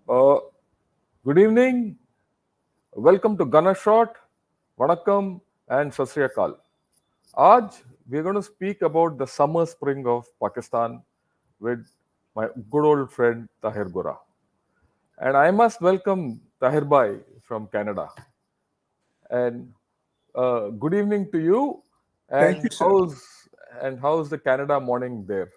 Uh, Good evening. Welcome to Gunner Shot, Vanakkam, and Sat Sri Akal. Aaj we're going to speak about the summer spring of Pakistan with my good old friend Tahir Gora. And I must welcome Tahir Bhai from Canada. And good evening to you. Thank you, And sir. how's the Canada morning there?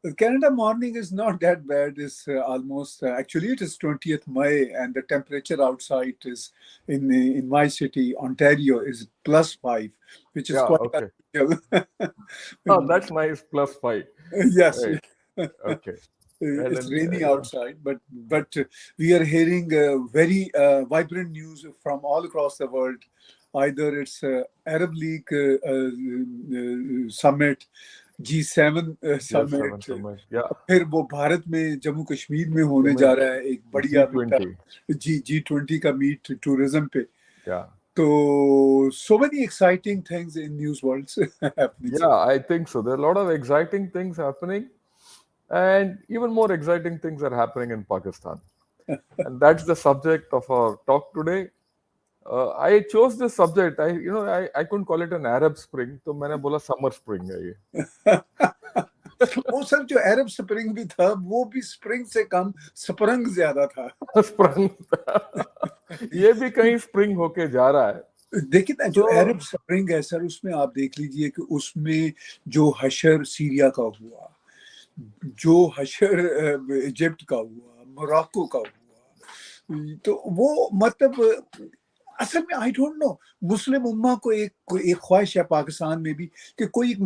The Canada morning is not that bad. It's almost actually it is 20th May, and the temperature outside is in my city, Ontario, is +5, which is Yeah, quite okay. unusual. Oh, that's nice. +5. Yes, Right. Okay. And it's then rainy outside, but we are hearing very vibrant news from all across the world. Either it's Arab League summit, G7 G7 summit, summit. Yeah. फिर वो भारत में जम्मू कश्मीर में होने जा Summit रहा है एक बढ़िया मीटा G20. G20 का मीट टूरिज्म पे. Yeah. तो so many exciting things in news worlds happening, sir. Yeah, I think so. There are a lot of exciting things happening, and even more exciting things are happening in Pakistan. And that's the subject of our talk today. I chose this subject. I couldn't call it an Arab Spring, so मैंने बोला summer spring है ये. वो sir जो अरब spring भी था वो भी स्प्रिंग से कम स्प्रंग ज्यादा था. Sprung. ये भी कहीं spring होके जा रहा है. देखिए ना जो So अरब स्प्रिंग है सर उसमें आप देख लीजिए कि उसमें जो हशर सीरिया का हुआ, जो हशर इजिप्ट का हुआ, मोरक्को का हुआ, तो वो मतलब असल में आई डोंट नो मुस्लिम उम्मा को एक ख्वाहिश है पाकिस्तान में भी कि कोई एक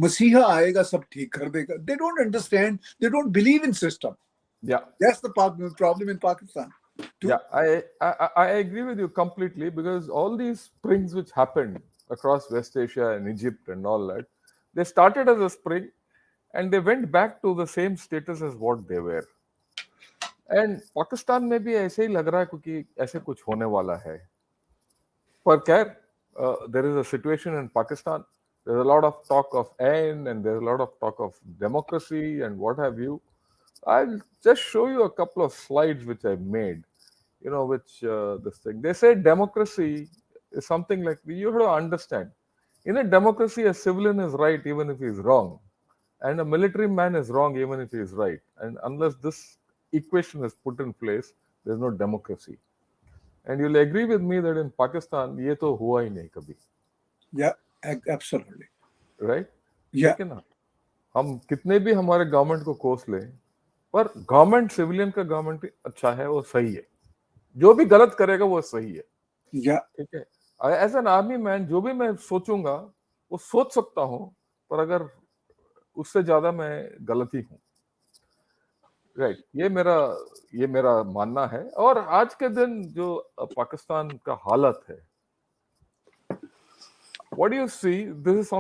मसीहा आएगा सब ठीक कर देगा. They don't understand, they don't believe in system. yeah, that's the problem in Pakistan too. yeah, I agree with you completely because all these springs which happened across West Asia and Egypt and all that, they started as a spring and they went back to the same status as what they were. And Pakistan में भी ऐसे ही लग रहा है क्योंकि ऐसे कुछ होने वाला है. पर खैर, there is a situation in Pakistan. There's a lot of talk of end and there's a lot of talk of democracy and what have you. I'll just show you a couple of slides which I made. Which this thing. They say democracy is something like you have to understand. In a democracy, a civilian is right even if he is wrong, and a military man is wrong even if he is right. And unless this equation is put in place, there's no democracy. And you'll agree with me that in Pakistan, ये तो हुआ ही नहीं कभी, या absolutely right? या ठीक है ना? हम कितने भी हमारे गवर्नमेंट को कोस लें, पर गवर्नमेंट सिविलियन का गवर्नमेंट अच्छा है, वो सही है. जो भी गलत करेगा वो सही है. या ठीक है. एज एन आर्मी मैन जो भी मैं सोचूंगा वो सोच सकता हूँ, पर अगर उससे ज्यादा मैं गलत ही हूँ. राइट. ये मेरा मानना है. और आज के दिन जो पाकिस्तान का हालत है, what do you see? This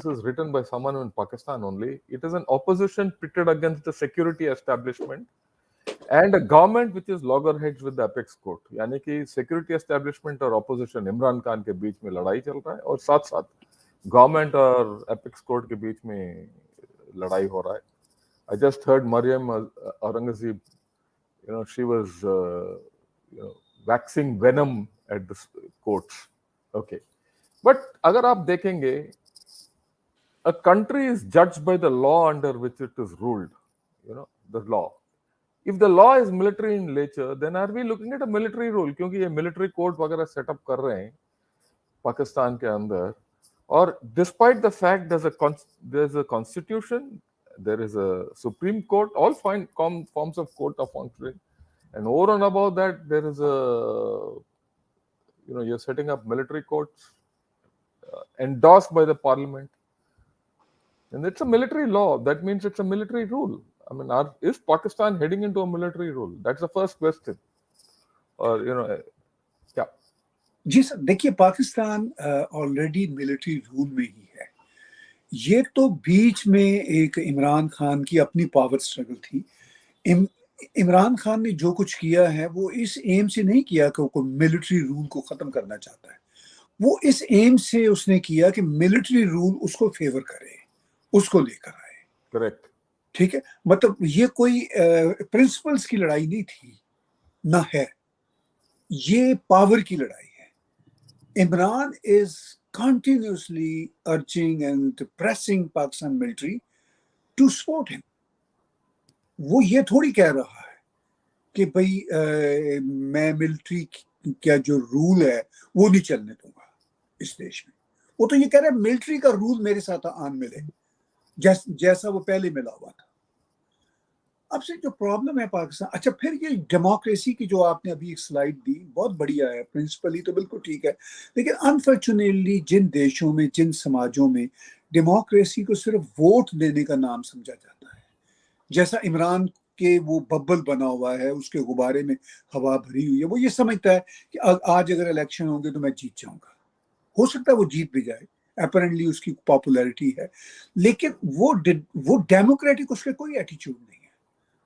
is written by someone in Pakistan only. It is an opposition pitted against the security establishment and a government which is loggerheads with the apex court. यानी कि security establishment और opposition Imran Khan के बीच में लड़ाई चल रहा है और साथ साथ गवर्नमेंट और apex court के बीच में लड़ाई हो रहा है. I just heard Maryam Aurangzeb, she was waxing venom at the courts. Okay. But अगर आप देखेंगे, a country is judged by the law under which it is ruled. The law. If the law is military in nature, then are we looking at a military rule? क्योंकि ये military court वगैरह set up कर रहे हैं पाकिस्तान के अंदर. और despite the fact there's a constitution, there is a Supreme Court, all forms of court are functioning. And over and above that, there is you're setting up military courts endorsed by the parliament. And it's a military law. That means it's a military rule. I mean, is Pakistan heading into a military rule? That's the first question. Or, yeah. जी sir देखिए Pakistan already military rule में ही है. ये तो बीच में एक इमरान खान की अपनी पावर स्ट्रगल थी. इमरान खान ने जो कुछ किया है वो इस एम से नहीं किया कि वो मिलिट्री रूल को खत्म करना चाहता है. वो इस एम से उसने किया कि मिलिट्री रूल उसको फेवर करे, उसको लेकर आए. Correct. ठीक है, मतलब ये कोई प्रिंसिपल्स की लड़ाई नहीं थी ना है, ये पावर की लड़ाई है। Imran is continuously urging and pressing Pakistan military to support him. वो ये थोड़ी कह रहा है कि भाई मैं मिलिट्री का जो रूल है वो नहीं चलने दूंगा इस देश में। वो तो ये कह रहा है मिलिट्री का रूल मेरे साथ आन मिले, जैसा वो पहले मिला हुआ था। अब से जो प्रॉब्लम है पाकिस्तान, अच्छा फिर ये डेमोक्रेसी की जो आपने अभी एक स्लाइड दी, बहुत बढ़िया है, प्रिंसिपली तो बिल्कुल ठीक है, लेकिन अनफॉर्चुनेटली जिन देशों में, जिन समाजों में डेमोक्रेसी को सिर्फ वोट देने का नाम समझा जाता है, जैसा इमरान के वो बबल बना हुआ है, उसके गुब्बारे में हवा भरी हुई है, वो ये समझता है कि आज अगर इलेक्शन होंगे तो मैं जीत जाऊंगा। हो सकता है वो जीत भी जाए, अपेरेंटली उसकी पॉपुलैरिटी है, लेकिन वो डेमोक्रेटिक उसके कोई एटीट्यूड नहीं है।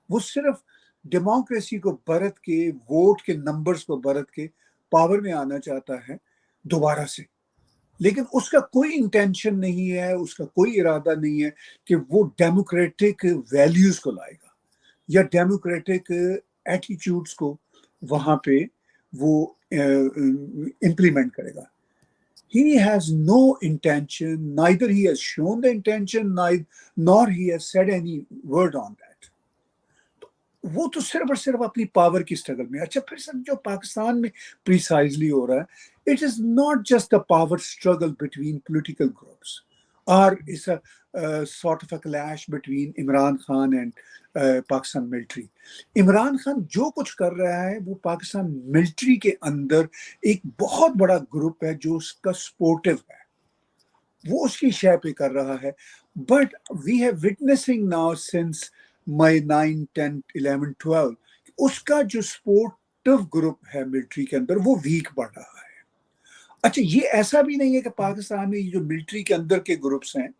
वो सिर्फ डेमोक्रेसी को बरत के, वोट के नंबर्स को बरत के पावर में आना चाहता है दोबारा से, लेकिन उसका कोई इंटेंशन नहीं है, उसका कोई इरादा नहीं है कि वो डेमोक्रेटिक वैल्यूज को लाएगा या डेमोक्रेटिक एटीट्यूड्स को वहां पे वो इंप्लीमेंट करेगा। He has no intention, neither he has shown the intention, nor he has said any word on that. वो तो सिर्फ और सिर्फ अपनी पावर की स्ट्रगल में। अच्छा फिर सर जो पाकिस्तान में प्रिसाइजली हो रहा है, it is not just a power struggle between political groups और it's a sort of a clash between Imran Khan and Pakistan military. Imran Khan जो कुछ कर रहा है वो पाकिस्तान मिलिट्री के अंदर एक बहुत बड़ा ग्रुप है जो उसका सपोर्टिव है, वो उसकी शय पे कर रहा है। But we have witnessing now since May 9, 10, 11, 12 उसका जो सपोर्टिव ग्रुप है मिलिट्री के अंदर वो वीक बढ़ रहा है। अच्छा ये ऐसा भी नहीं है कि पाकिस्तान में ये जो मिलिट्री के अंदर के ग्रुप्स हैं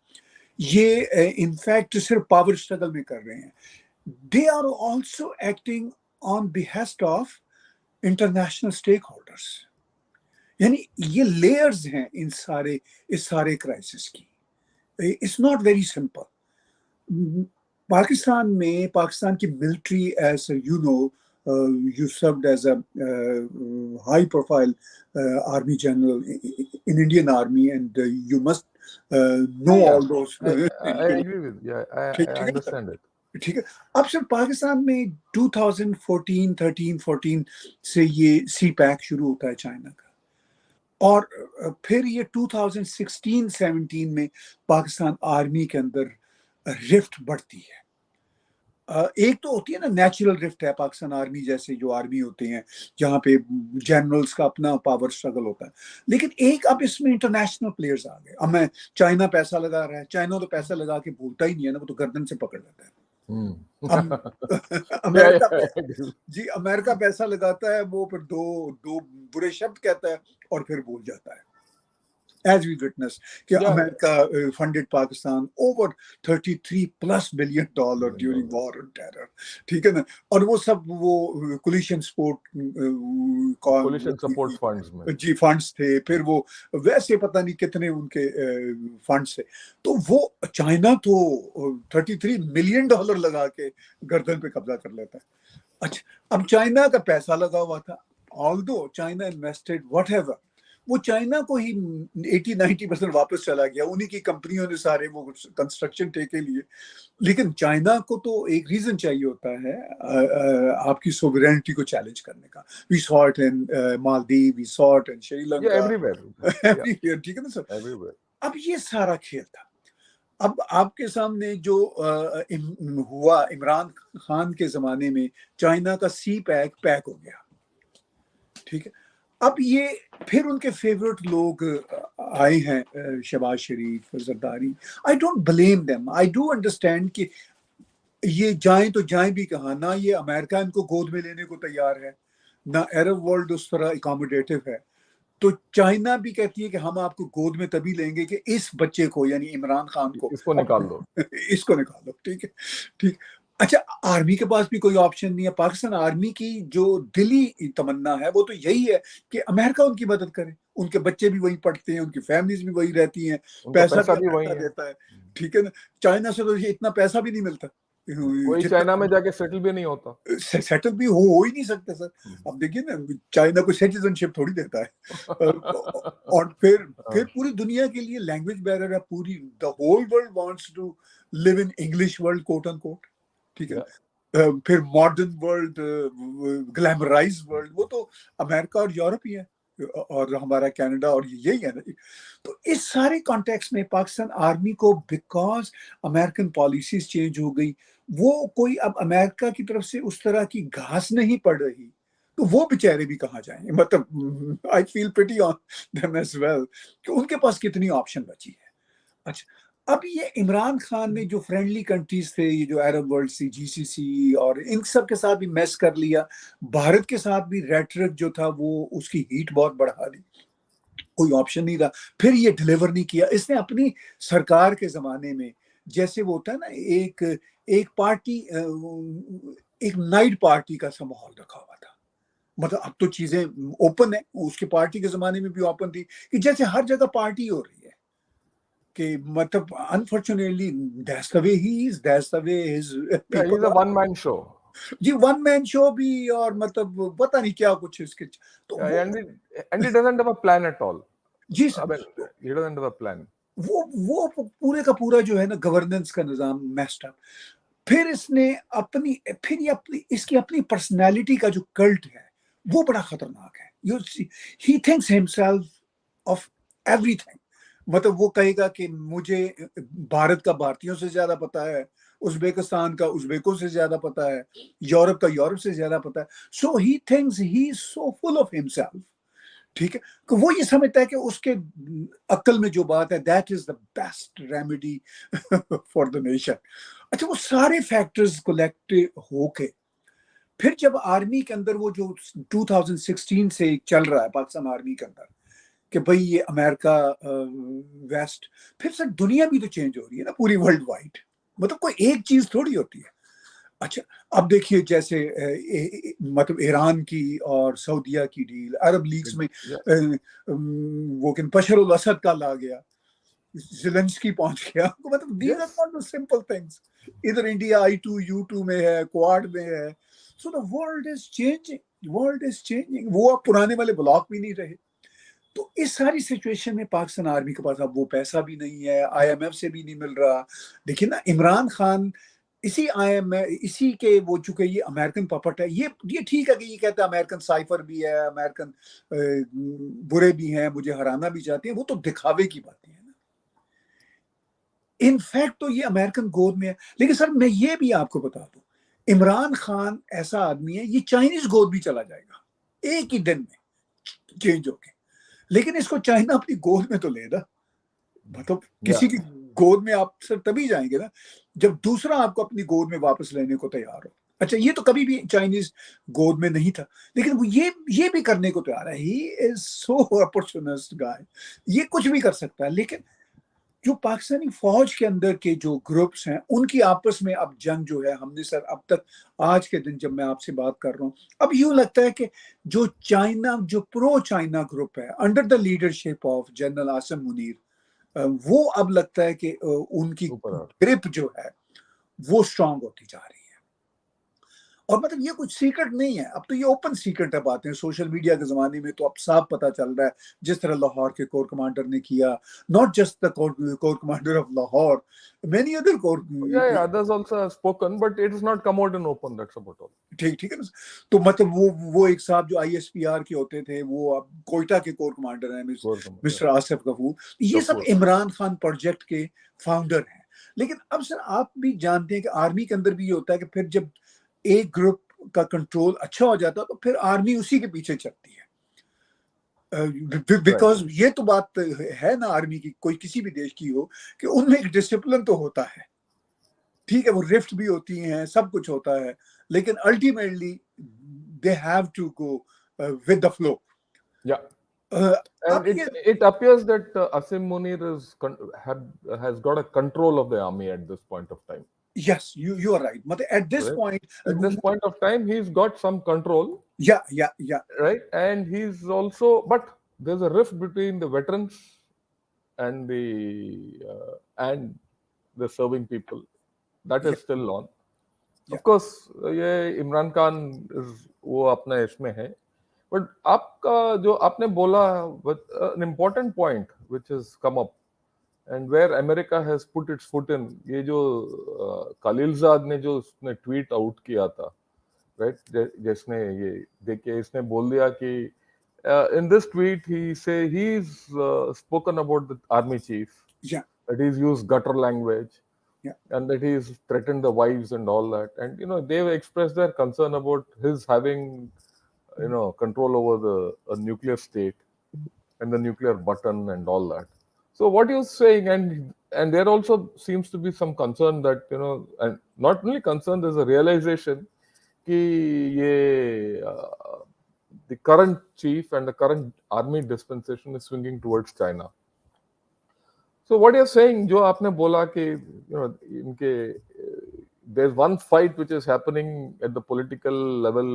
ये इनफैक्ट सिर्फ पावर स्ट्रगल में कर रहे हैं, they are also acting on behest of international stakeholders. यानी ये लेयर्स हैं इस सारे क्राइसिस की। It's not very simple. Pakistan में पाकिस्तान की military, as you know, you served as a high profile army general in Indian army and you must know Yeah, all those I agree with you. ठीक I ठीक है understand it. ठीक है। अब sir Pakistan में 2014, 13, 14 से ये सी पैक शुरू होता है चाइना का, और फिर ये 2016, 17 में पाकिस्तान आर्मी के अंदर रिफ्ट बढ़ती है। एक तो होती है ना नेचुरल रिफ्ट है, पाकिस्तान आर्मी जैसे जो आर्मी होते हैं जहाँ पे जनरल्स का अपना पावर स्ट्रगल होता है, लेकिन एक अब इसमें इंटरनेशनल प्लेयर्स आ गए। अब मैं चाइना पैसा लगा रहा है, चाइना तो पैसा लगा के भूलता ही नहीं है ना, वो तो गर्दन से पकड़ लेता है। अमेरिका जी अमेरिका पैसा लगाता है, वो फिर दो बुरे शब्द कहता है और फिर भूल जाता है। As we witnessed कि America funded Pakistan over $33+ billion during war on terror, ठीक है ना, और वो सब वो coalition सपोर्ट फंड्स में जी फंड्स थे, फिर वो वैसे पता नहीं कितने उनके फंड्स थे। तो वो चाइना तो $33 मिलियन लगा के गर्दन पे कब्जा कर लेता है। अच्छा अब चाइना का पैसा लगा हुआ था, ऑल्दो चाइना इन्वेस्टेड व्हाटएवर, वो चाइना को ही 80-90% वापस चला गया, उन्हीं की कंपनियों ने सारे वो कंस्ट्रक्शन ठेके लिए। लेकिन चाइना को तो एक रीजन चाहिए होता है आपकी सोवरेनिटी को चैलेंज करने का। We saw it in Maldives, we saw it in Sri Lanka, everywhere, ठीक है ना सर, एवरीवेयर। अब ये सारा खेल था। अब आपके सामने जो हुआ इमरान खान के जमाने में, चाइना का सी पैक हो गया, ठीक है। अब ये फिर उनके फेवरेट लोग आए हैं, Shahbaz Sharif, Zardari. I don't blame them, I do understand कि ये जाएं तो जाएं भी कहाँ ना, ये अमेरिका इनको गोद में लेने को तैयार है, ना अरब वर्ल्ड उस तरह अकोमोडेटिव है। तो चाइना भी कहती है कि हम आपको गोद में तभी लेंगे कि इस बच्चे को, यानी इमरान खान को, इसको निकाल दो इसको निकाल दो, ठीक है ठीक। अच्छा आर्मी के पास भी कोई ऑप्शन नहीं है। पाकिस्तान आर्मी की जो दिली तमन्ना है वो तो यही है कि अमेरिका उनकी मदद करे, उनके बच्चे भी वहीं पढ़ते हैं, उनकी फैमिलीज भी वहीं रहती हैं, पैसा भी अमेरिका देता है, ठीक है ना। चाइना से तो ये इतना पैसा भी नहीं मिलता, कोई जितना चाइना में जाके सेटल भी नहीं होता। सेटल भी हो ही नहीं सकता सर। अब देखिए ना, चाइना को सिटीजनशिप थोड़ी देता है। और फिर पूरी दुनिया के लिए लैंग्वेज बैरियर है। पूरी the whole world wants to live in English world, quote end quote, ठीक है। Yeah. फिर मॉडर्न वर्ल्ड, ग्लैमराइज वर्ल्ड, वो तो अमेरिका और यूरोप ही है, और हमारा कनाडा, और यही है ना। तो इस सारे कॉन्टेक्स्ट में पाकिस्तान आर्मी को, बिकॉज अमेरिकन पॉलिसीज चेंज हो गई, वो कोई अब अमेरिका की तरफ से उस तरह की घास नहीं पड़ रही, तो वो बेचारे भी कहाँ जाएंगे। मतलब I feel pretty on them as well कि उनके पास कितनी ऑप्शन बची है। अच्छा, अब ये इमरान खान ने जो फ्रेंडली कंट्रीज थे, ये जो अरब वर्ल्ड सी, जीसीसी, और इन सब के साथ भी मैस कर लिया। भारत के साथ भी रेटरिक जो था वो उसकी हीट बहुत बढ़ा दी, कोई ऑप्शन नहीं रहा। फिर ये डिलीवर नहीं किया इसने अपनी सरकार के जमाने में। जैसे वो होता है ना, एक एक पार्टी, एक नाइट पार्टी का सा माहौल रखा हुआ था। मतलब अब तो चीजें ओपन है, उसके पार्टी के जमाने में भी ओपन थी, कि जैसे हर जगह पार्टी हो रही है, कि मतलब unfortunately that's the way he is, that's the way his Yeah, he's people a are. one-man show. जी, वन मैन शो भी, और मतलब पता नहीं क्या कुछ इसके, तो Yeah, वो, and he doesn't have a plan at all. जी I sir, mean, he doesn't have a plan. वो पूरे का पूरा जो है ना, गवर्नेंस का निजाम मेस्ड अप। फिर इसने अपनी, फिर ये अपनी, इसकी अपनी पर्सनालिटी का जो कल्ट है वो बड़ा खतरनाक है। You see, he thinks himself of everything. मतलब वो कहेगा कि मुझे भारत का भारतीयों से ज्यादा पता है, उज्बेकिस्तान का उज्बेकों से ज्यादा पता है, यूरोप का यूरोप से ज्यादा पता है। So he thinks he is so full of himself, ठीक है। तो वो ये समझता है कि उसके अक्ल में जो बात है, that is the best remedy for the nation. अच्छा, वो सारे फैक्टर्स कलेक्ट होके फिर जब आर्मी के अंदर वो जो 2016 से चल रहा है पाकिस्तान आर्मी के अंदर, कि भाई ये अमेरिका, वेस्ट, फिर सर दुनिया भी तो चेंज हो रही है ना, पूरी वर्ल्ड वाइड। मतलब कोई एक चीज थोड़ी होती है। अच्छा, अब देखिए जैसे मतलब ईरान की और सऊदीया की डील, अरब लीग्स में Yeah. वो कि बशर उल असद का ला गया, ज़ेलेंस्की पहुंच गया। तो मतलब these are Yes. Not the simple things. इधर इंडिया I2U2 में है, क्वाड में है। So the world is changing, world is changing. वो अब पुराने वाले ब्लॉक भी नहीं रहे। तो इस सारी सिचुएशन में पाकिस्तान आर्मी के पास अब वो पैसा भी नहीं है, IMF से भी नहीं मिल रहा। देखिए ना, इमरान खान इसी IMF, इसी के वो, चूंकि ये अमेरिकन पपट है, ये ठीक है कि ये कहता है अमेरिकन साइफर भी है, अमेरिकन बुरे भी हैं, मुझे हराना भी चाहते हैं, वो तो दिखावे की बातें हैं ना। इनफैक्ट तो ये अमेरिकन गोद में है। लेकिन सर मैं ये भी आपको बता दूं, इमरान खान ऐसा आदमी है, ये चाइनीज गोद भी चला जाएगा एक ही दिन में चेंज होके। लेकिन इसको चाइना अपनी गोद में तो लेना, मतलब Yeah. किसी की गोद में आप सर तभी जाएंगे ना जब दूसरा आपको अपनी गोद में वापस लेने को तैयार हो। अच्छा, ये तो कभी भी चाइनीज गोद में नहीं था, लेकिन वो ये भी करने को तैयार है। ही इज सो अपॉर्चुनिस्ट गाय, ये कुछ भी कर सकता है। लेकिन जो पाकिस्तानी फौज के अंदर के जो ग्रुप्स हैं, उनकी आपस में अब जंग जो है, हमने सर अब तक, आज के दिन जब मैं आपसे बात कर रहा हूँ, अब यूं लगता है कि जो चाइना, जो प्रो चाइना ग्रुप है under the leadership of general Asim Munir, वो अब लगता है कि उनकी Super. ग्रिप जो है वो स्ट्रांग होती जा रही है। और मतलब ये कुछ सीक्रेट नहीं है, अब तो ये ओपन सीक्रेट है बातें। सोशल मीडिया के जमाने में तो अब साफ पता चल रहा है, जिस तरह लाहौर के कोर कमांडर ने किया, not just the core commander of Lahore, many other core. Yeah, others also have spoken, but it has not come out in open. That's about all. ठीक ठीक है ना। तो मतलब वो एक साहब जो ISPR के होते थे, वो अब कोयटा के कोर कमांडर हैं, Yeah. मिस्टर आसिफ गफूर। ये सब Kapoor. इमरान खान प्रोजेक्ट के फाउंडर हैं। लेकिन अब सर आप भी जानते हैं कि आर्मी के अंदर भी ये होता है कि फिर जब एक ग्रुप का कंट्रोल अच्छा हो जाता है तो फिर आर्मी उसी के पीछे चलती है। बिकॉज ये तो बात है ना आर्मी की, कोई किसी भी देश की हो, कि उनमें एक डिसिप्लिन तो होता है। ठीक है, वो रिफ्ट भी होती हैं, सब कुछ होता है, लेकिन ultimately they have to go with the flow. Yeah. अब And ये, it appears that Asim Munir has got a control of the army at this point of time. Yes, you are right. मतलब at this Right? Point, At this point of time, he's got some control, या right? And he's also, but there's a rift between the veterans and the serving people. That is still on. Of course ये इमरान खान वो अपने इसमें है, but आपका जो आपने बोला an important point which is come up and where America has put its foot in, ये जो खलीलजाद ने जो उसने ट्वीट आउट किया था, राइट, जिसने ये देखिए इसने बोल दिया कि in this tweet he's spoken about the army chief, Yeah, that he's used gutter language yeah. and that he's threatened the wives and all that, and they've expressed their concern about his having control over the a nuclear state and the nuclear button and all that. So what you're saying, and there also seems to be some concern that and not only concern, there's a realization कि ये the current chief and the current army dispensation is swinging towards China. So what you're saying, जो आपने बोला कि इनके there's one fight which is happening at the political level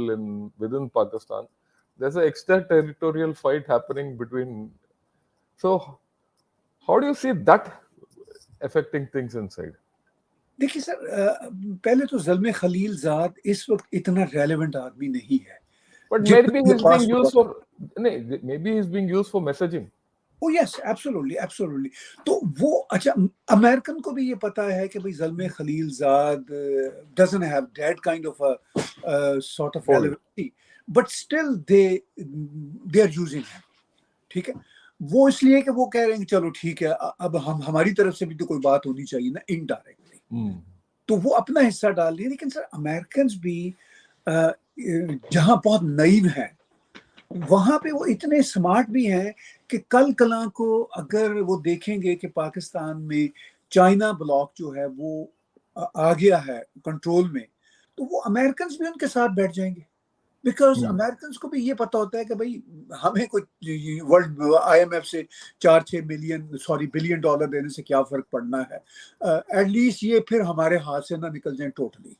within Pakistan. There's an extraterritorial fight happening between. So how do you see that affecting things inside? देखिए sir, पहले तो ज़ल्मे खलीलजाद इस वक्त इतना रेलेवेंट आदमी नहीं है, But जितना maybe ये he's पास being हुआ used था। for maybe he's being used for messaging. Oh yes, absolutely, absolutely. तो वो अच्छा, अमेरिकन को भी ये पता है कि भाई ज़ल्मे Khalilzad doesn't have that kind of a sort of relevancy, but still they are using him, ठीक है। वो इसलिए कि वो कह रहे हैं कि चलो ठीक है, अब हमारी तरफ से भी तो कोई बात होनी चाहिए ना, इनडायरेक्टली। तो वो अपना हिस्सा डाल रही है। लेकिन सर अमेरिकन भी जहां बहुत नईव हैं, वहां पे वो इतने स्मार्ट भी हैं कि कल कला को अगर वो देखेंगे कि पाकिस्तान में चाइना ब्लॉक जो है वो आ गया है कंट्रोल में, तो वो अमेरिकन भी उनके साथ बैठ जाएंगे। बिकॉज अमेरिकन को भी ये पता होता है कि भाई हमें कोई वर्ल्ड IMF से 4-6 बिलियन डॉलर देने से क्या फर्क पड़ना है, एटलीस्ट ये फिर हमारे हाथ से ना निकल जाए टोटली।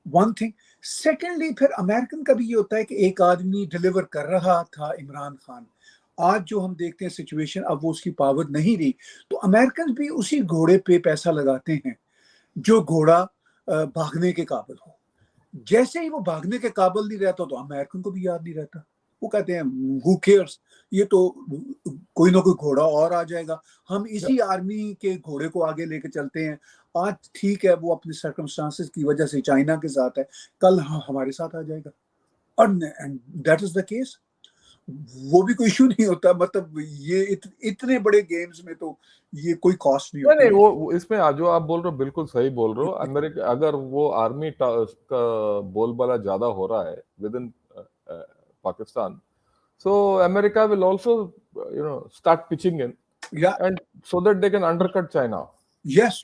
One thing. सेकेंडली फिर अमेरिकन का भी ये होता है कि एक आदमी डिलीवर कर रहा था, इमरान खान, आज जो हम देखते हैं सिचुएशन, अब वो उसकी पावर नहीं रही, तो अमेरिकन भी उसी घोड़े पे पैसा लगाते हैं जो घोड़ा भागने के काबिल हो। जैसे ही वो भागने के काबिल नहीं रहता तो अमेरिकन को भी याद नहीं रहता, वो कहते हैं हु केयर्स, ये तो कोई ना कोई घोड़ा और आ जाएगा, हम इसी आर्मी के घोड़े को आगे लेके चलते हैं। आज ठीक है वो अपने सर्कमस्टांसेस की वजह से चाइना के साथ है, कल हमारे साथ आ जाएगा, और and that is the case. वो भी कोई इशू नहीं होता, मतलब ये इतने बड़े गेम्स में तो ये कोई कॉस्ट नहीं होती। नहीं, वो इसमें जो आप बोल रहे हो बिल्कुल सही बोल रहे हो। अमेरिका अगर वो आर्मी का बोलबाला ज्यादा हो रहा है with in Pakistan, so America will also start pitching in, and so that they can undercut China. Yes,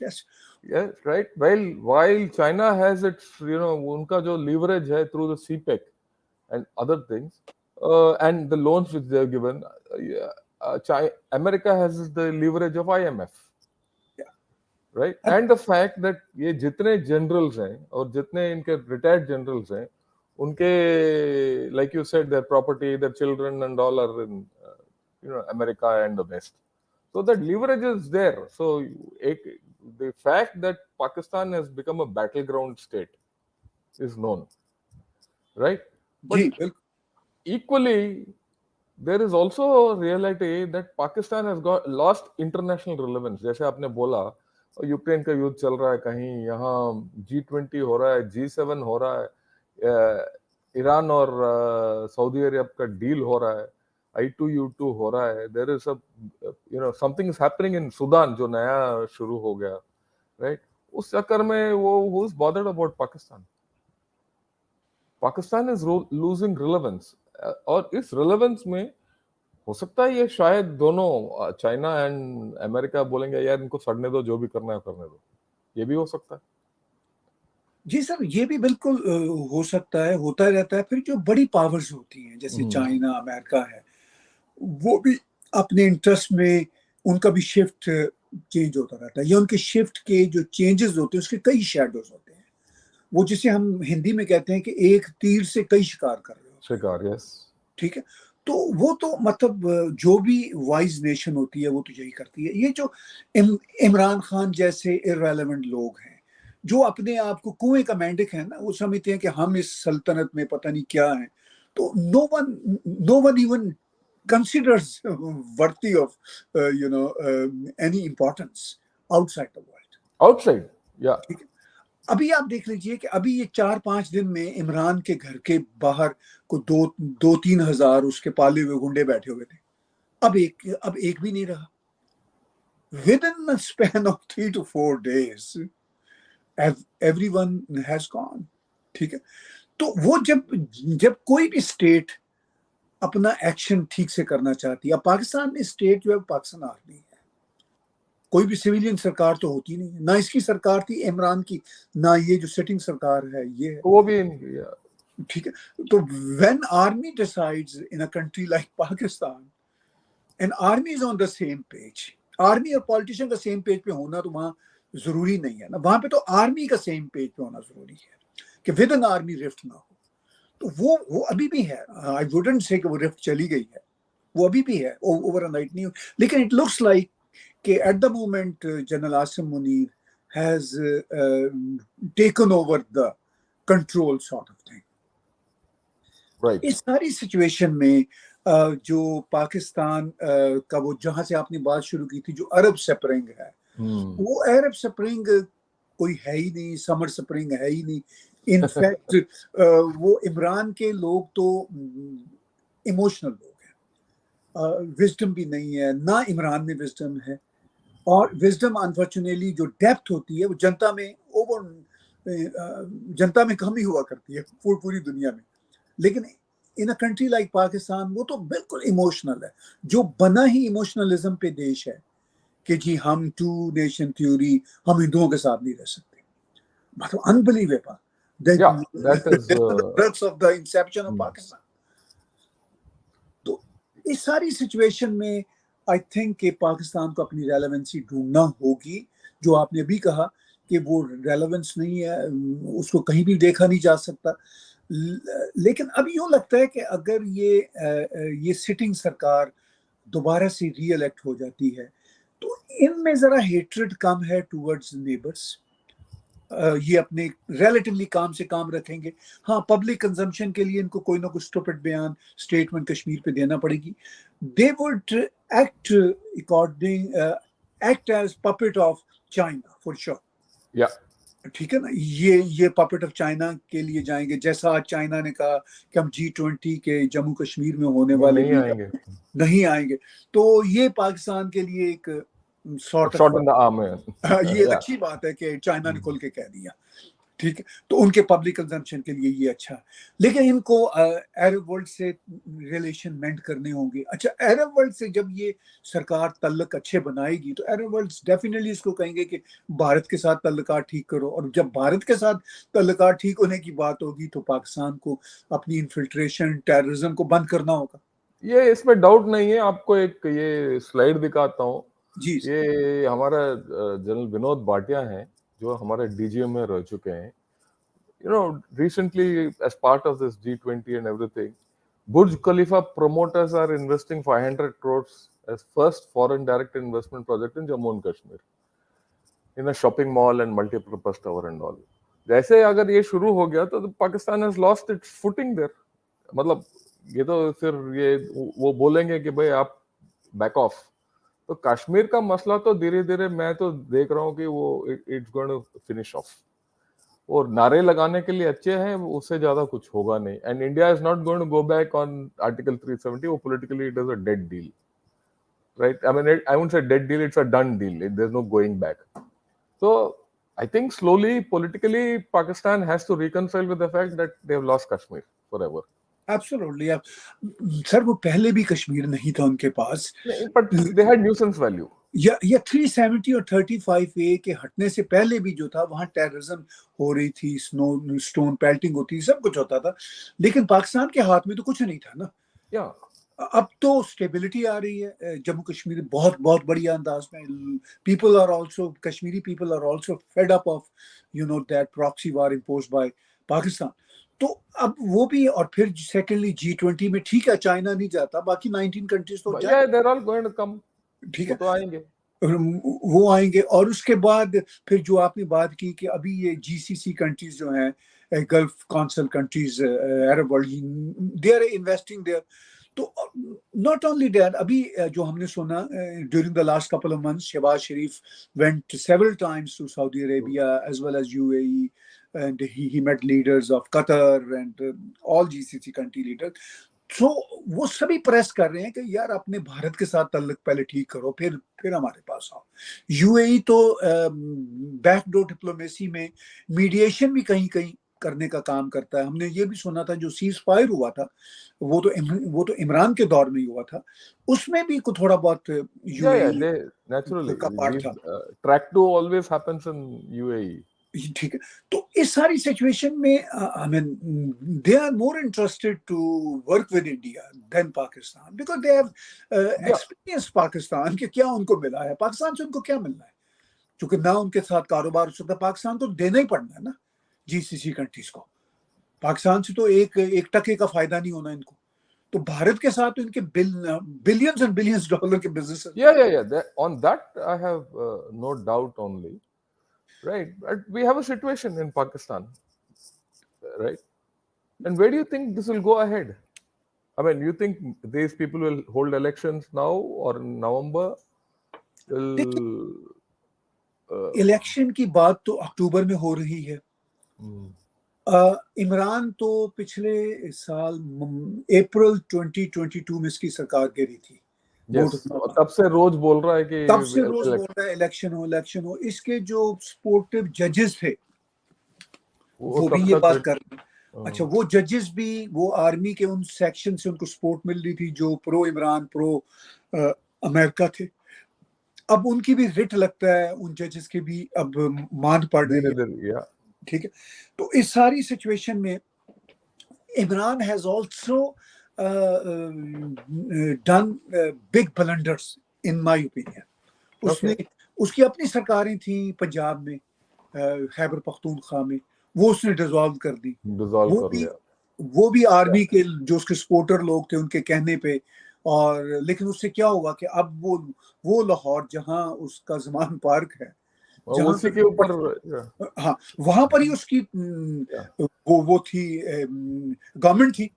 right. While China has its उनका जो leverage है through the CPEC and other things, and the loans which they have given, America has the leverage of IMF, right? And the fact that ये जितने generals हैं और जितने इनके retired generals हैं, उनके, like you said, their property, their children and all are in America and the West, so that leverage is there. So the fact that Pakistan has become a battleground state is known, right? But equally, there is also a reality that Pakistan has lost international relevance. जैसे आपने बोला, Ukraine का युद्ध चल रहा है कहीं, यहाँ G20 हो रहा है, G7 हो रहा है, ईरान और सऊदी अरब का डील हो रहा है, I2U2 हो रहा है, there is something is happening in Sudan जो नया शुरू हो गया, राइट? उस चक्कर में वो who is bothered about Pakistan? Pakistan is losing relevance, और इस रिलेवेंस में हो सकता है ये शायद दोनों चाइना एंड अमेरिका बोलेंगे यार इनको सड़ने दो, जो भी करना है करने दो, ये भी हो सकता है। जी सर, ये भी बिल्कुल हो सकता है, होता रहता है। फिर जो बड़ी पावर्स होती हैं जैसे चाइना, अमेरिका है, वो भी अपने इंटरेस्ट में उनका भी शिफ्ट चेंज होता रहता है, या उनके शिफ्ट के जो चेंजेस होते हैं उसके कई शैडोज होते हैं, वो जिसे हम हिंदी में कहते हैं कि एक तीर से कई शिकार कर रहे हो। शिकार, यस, ठीक है। तो वो तो मतलब जो भी वाइज नेशन होती है वो तो यही करती है। ये जो इमरान खान जैसे इररेलेवेंट लोग हैं जो अपने आप को कुएं का मेंढक है ना, वो समझते हैं कि हम इस सल्तनत में पता नहीं क्या है। तो no one even considers worthy of any importance outside the world. Outside yeah ठीक है, अभी आप देख लीजिए कि अभी ये 4-5 दिन में इमरान के घर के बाहर को 2-3 हजार उसके पाले हुए गुंडे बैठे हुए थे। अब एक भी नहीं रहा। Within a span of 3 to 4 days, everyone has gone. ठीक है, तो वो जब कोई भी स्टेट अपना एक्शन ठीक से करना चाहती है, अब पाकिस्तान में स्टेट जो है पाकिस्तान आर्मी है, कोई भी सिविलियन सरकार तो होती नहीं है, ना इसकी सरकार थी इमरान की, ना ये जो सिटिंग सरकार है ये है। वो भी ठीक है, तो when army decides in a country like Pakistan and army is on the same page, army और पॉलिटिशियन का सेम पेज पे होना तो वहां जरूरी नहीं है ना, वहां पे तो आर्मी का सेम पेज पे होना जरूरी है कि विद इन आर्मी रिफ्ट ना हो। तो वो अभी भी है। आई वुडंट से कि वो रिफ्ट चली गई है, वो अभी भी है, ओवर नाइट नहीं। लेकिन इट लुक्स लाइक कि eight the moment general Asim Munir has taken over the control sort of thing. Right. इस सारी सिचुएशन में जो पाकिस्तान का वो जहां से आपने बात शुरू की थी, जो अरब स्प्रिंग है, वो अरब स्प्रिंग कोई है ही नहीं, समर स्प्रिंग है ही नहीं। इनफैक्ट वो इमरान के लोग तो इमोशनल लोग हैं, विजडम भी नहीं है, ना इमरान में विजडम है। और विजडम अनफॉर्चुनेटली जो डेप्थ होती है वो जनता में कम ही हुआ करती है पूरी दुनिया में। लेकिन इन अ कंट्री लाइक पाकिस्तान वो तो बिल्कुल इमोशनल है, जो बना ही इमोशनलिज्म पे देश है कि जी हम टू नेशन थ्योरी, हम हिंदुओं के साथ नहीं रह सकते। मतलब unbelievable, that is crux of the inception of Pakistan. तो इस सारी सिचुएशन में आई थिंक कि पाकिस्तान को अपनी रेलेवेंसी ढूंढना होगी। जो आपने अभी कहा कि वो रेलेवेंस नहीं है, उसको कहीं भी देखा नहीं जा सकता। लेकिन अब यूं लगता है कि अगर ये सिटिंग सरकार दोबारा से री इलेक्ट हो जाती है तो इनमें जरा हेट्रेड कम है टूवर्ड्स नेबर्स। ये अपने रिलेटिवली काम से काम रखेंगे। हाँ, पब्लिक कंजम्पशन के लिए इनको कोई ना कोई स्टूपिड बयान, स्टेटमेंट कश्मीर पे देना पड़ेगी। They would act act as puppet of China for sure. Yeah ठीक है ना, ये पपेट ऑफ चाइना के लिए जाएंगे। जैसा आज चाइना ने कहा कि हम G20 के जम्मू कश्मीर में होने वाले नहीं आएंगे, तो ये पाकिस्तान के लिए एक शॉट इन द आर्म है। ये अच्छी बात है कि चाइना ने खुल के कह दिया। ठीक है, तो उनके पब्लिक कंजम्पशन के लिए ये अच्छा है। लेकिन इनको अरब वर्ल्ड से रिलेशन मेंट करने होंगे। अच्छा, अरब वर्ल्ड से जब ये सरकार तल्लक अच्छे बनाएगी तो अरब वर्ल्ड डेफिनेटली इसको कहेंगे कि भारत के साथ तल्लुकात ठीक करो। और जब भारत के साथ तल्लुकात ठीक होने की बात होगी तो पाकिस्तान को अपनी इन्फिल्ट्रेशन, टेररिज्म को बंद करना होगा। ये इसमें डाउट नहीं है। आपको एक ये स्लाइड दिखाता हूँ। जी, ये हमारा जनरल विनोद भाटिया हैं जो हमारे डीजीएम में रह चुके हैं। Recently as part of this G20 and everything, Burj Khalifa promoters are investing 500 crores as first foreign direct investment project in Jammu and Kashmir in a shopping mall and multi-purpose tower and all. जैसे अगर ये शुरू हो गया तो Pakistan has lost its footing there. मतलब ये तो फिर ये वो बोलेंगे कि भाई आप बैक ऑफ। तो कश्मीर का मसला तो धीरे धीरे मैं तो देख रहा हूँ कि वो it's going to finish off. और नारे लगाने के लिए अच्छे हैं, उससे ज्यादा कुछ होगा नहीं। And India is not going to go back on article 370। वो politically it is a dead deal, right? I mean I wouldn't say dead deal, it's a done deal, there is no going back. So I think slowly politically Pakistan has to reconcile with the fact that they have lost Kashmir forever. Absolutely. Sir वो पहले भी कश्मीर नहीं था उनके पास, but they had nuisance value. या 370 और 35A के हटने से पहले भी जो था वहां टेररिज्म हो रही थी, स्टोन पेल्टिंग होती थी, सब कुछ होता था। लेकिन पाकिस्तान के हाथ में तो कुछ नहीं था ना। Yeah. अब तो स्टेबिलिटी आ रही है जम्मू कश्मीर बहुत बहुत बढ़िया अंदाज में। People are also, Kashmiri people are also fed up of that proxy war imposed by Pakistan. तो अब वो भी, और फिर सेकेंडली G20 में ठीक है चाइना नहीं जाता, बाकी 19 कंट्रीज तो yeah, they're all going to come. ठीक है, तो आएंगे। वो आएंगे। और उसके बाद फिर जो आपने बात की कि अभी ये जीसीसी कंट्रीज जो हैं, Gulf council countries, Arab world, they are investing there. तो नॉट ओनली दैट, अभी जो हमने सुना during the last couple of months, Shahbaz Sharif went several times to Saudi Arabia as well as UAE, and he met leaders of Qatar and all GCC country leaders. तो वो सभी press कर रहे हैं कि यार अपने भारत के साथ तल्लुक पहले ठीक करो, फिर हमारे पास आओ। यूएई तो बैकडोर डिप्लोमेसी में मीडिएशन भी कहीं कहीं करने का काम करता है। हमने ये भी सुना था जो सीज फायर हुआ था वो तो इमरान के दौर में ही हुआ था, उसमें भी कुछ थोड़ा बहुत Yeah, यूएई they naturally का पार्ट these था। track two always happens in UAE. ठीक है, तो इस सारी सिचुएशन में I mean they are more interested to work with India than Pakistan, because they have Yeah, experience Pakistan के क्या उनको मिला है, पाकिस्तान से उनको क्या मिलना है, क्योंकि ना उनके साथ कारोबार हो सकता, पाकिस्तान को देना ही पड़ना है ना जीसीसी कंट्रीज को। पाकिस्तान से तो एक टके का फायदा नहीं होना इनको, तो भारत के साथ तो इनके बिलियंस एंड बिलियंस डॉलर के business. yeah. On that, I have no doubt only. Right, but we have a situation in Pakistan, right? And where do you think this will go ahead? I mean, you think these people will hold elections now or in November? देखिए, Will uh, election की बात तो अक्टूबर में हो रही है। hmm, Imran तो पिछले साल अप्रैल 2022 में इसकी सरकार गिरी थी, yes, और तब से रोज बोल रहा है कि तब से रोज बोल elect- रहा है इलेक्शन हो इलेक्शन हो। इसके जो सपोर्टिव जजेस थे वो वो भी तब ये तक बात कर रहे हैं। अच्छा, वो जजेस भी वो आर्मी के उन सेक्शन से उनको सपोर्ट मिल रही थी जो प्रो इमरान प्रो अमेरिका थे। अब उनकी भी रिट लगता है उन जजेस की भी अब मान पड़ रही धीरे है। धीरे या ठीक है, तो इस सारी सिचुएशन में Imran has also done big blunders in my opinion. Okay उसने उसकी अपनी सरकारें थी पंजाब में, खैबर पख्तूनख्वा में, वो उसने डिसॉल्व कर दी। डिसॉल्व वो कर भी लिया वो भी आर्मी के जो उसके सपोर्टर लोग थे उनके कहने पे। और लेकिन उससे क्या हुआ कि अब वो लाहौर जहां उसका जमान पार्क है, और जहां उसी से के ऊपर हाँ वहां पर ही उसकी वो थी गवर्नमेंट थी।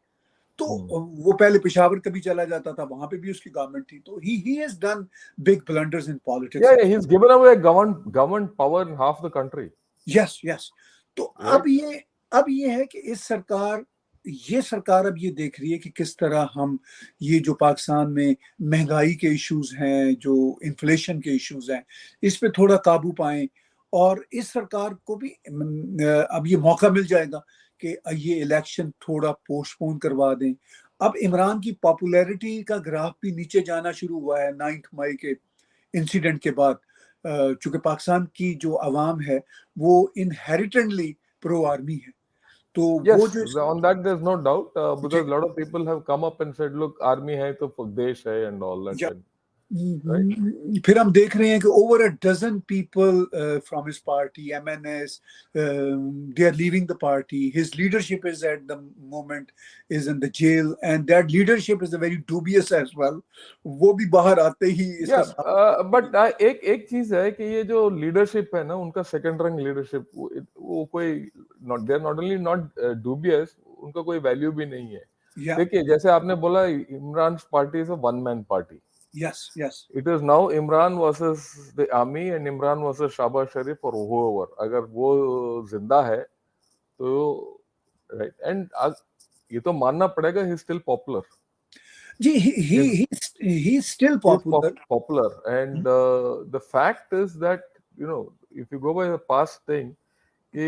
तो वो पहले पेशावर कभी चला जाता था, वहां पे भी उसकी गवर्नमेंट थी। तो he has done big blunders in politics. yeah, he's given away government power in half the country, yes yes. तो right? अब ये है कि ये सरकार अब ये देख रही है कि किस तरह हम ये जो पाकिस्तान में महंगाई के इश्यूज हैं, जो इन्फ्लेशन के इश्यूज हैं, इस पे थोड़ा काबू पाएं। और इस सरकार को भी अब ये मौका मिल जाएगा कि ये इलेक्शन थोड़ा पोस्टपोन करवा दें। अब इमरान की पॉपुलैरिटी का ग्राफ भी नीचे जाना शुरू हुआ है 9 मई के इंसिडेंट के बाद। चूंकि पाकिस्तान की जो आवाम है वो इनहेरिटेंटली प्रो आर्मी है, तो वो Yes, जो on that there's no doubt ji, because a lot of people have come up and said, "Look, army hai to desh hai and all that." या- And right? फिर हम देख रहे हैं कि over a dozen people from his party MNS they are leaving the party. His leadership is at the moment is in the jail and that leadership is very dubious as well. वो भी बाहर आते ही इसका Yeah, but एक चीज है कि ये जो लीडरशिप है ना उनका सेकंड रैंक लीडरशिप वो कोई not they are not only not dubious, उनका कोई वैल्यू भी नहीं है। या देखिए जैसे आपने बोला Imran party is a one man party. Yes yes it is now Imran versus the army and Imran versus Shahbaz Sharif और whoever, अगर वो जिंदा है तो राइट। एंड ये तो मानना पड़ेगा ही स्टिल पॉपुलर, जी, he is still he is popular. popular and the fact is that you know if you go by the past thing कि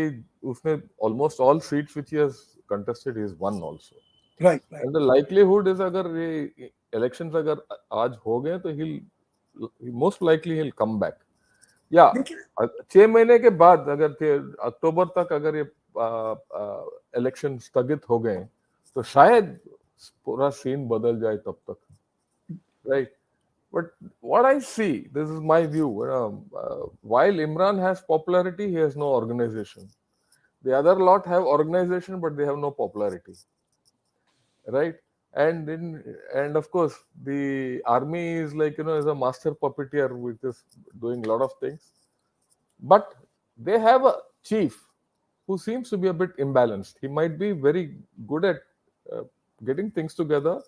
उसने almost all seats which he has contested he has won also, Right, right. and the likelihood is अगर ये elections अगर आज हो गए तो most likely he'll come back। या देखिए, 6 महीने के बाद अगर अक्टूबर तक अगर ये इलेक्शन स्थगित हो गए तो शायद पूरा सीन बदल जाए तब तक, right. But what I see, this is my view. While Imran has popularity, he has no organization. The other lot have organization, but they have no popularity, right? And of course the army is like, is a master puppeteer which is doing a lot of things. But they have a chief who seems to be a bit imbalanced. He might be very good at uh, getting things together.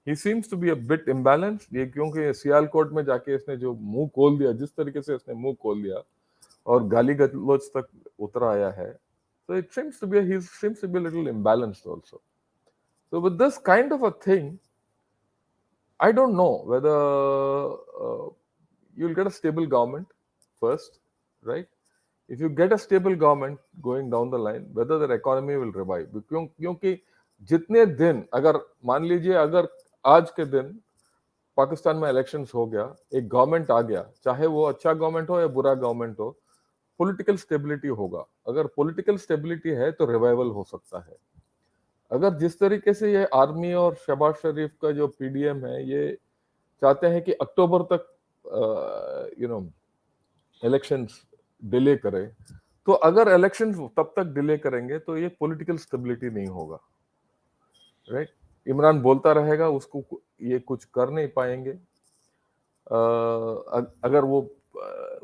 He seems to be a bit imbalanced. ये क्योंकि सियालकोट में जाके इसने जो मुंह खोल दिया, जिस तरीके से इसने मुंह खोल दिया और गाली गलौज तक उतर आया है, so it seems to be he seems to be a little imbalanced also. So with this kind of a thing, I don't know whether you'll get a stable government first, right? If you get a stable government going down the line, whether their economy will revive. क्योंकि जितने दिन, अगर मान लीजिए अगर आज के दिन पाकिस्तान में इलेक्शंस हो गया, एक गवर्नमेंट आ गया, चाहे वो अच्छा गवर्नमेंट हो या बुरा गवर्नमेंट हो, पॉलिटिकल स्टेबिलिटी होगा. अगर पॉलिटिकल स्टेबिलिटी है तो रिवाइवल हो सकता है. अगर जिस तरीके से ये आर्मी और शहबाज शरीफ का जो पीडीएम है, ये चाहते हैं कि अक्टूबर तक इलेक्शंस डिले करें, तो अगर इलेक्शंस तब तक डिले करेंगे तो ये पॉलिटिकल स्टेबिलिटी नहीं होगा, राइट? इमरान बोलता रहेगा, उसको ये कुछ कर नहीं पाएंगे. अगर वो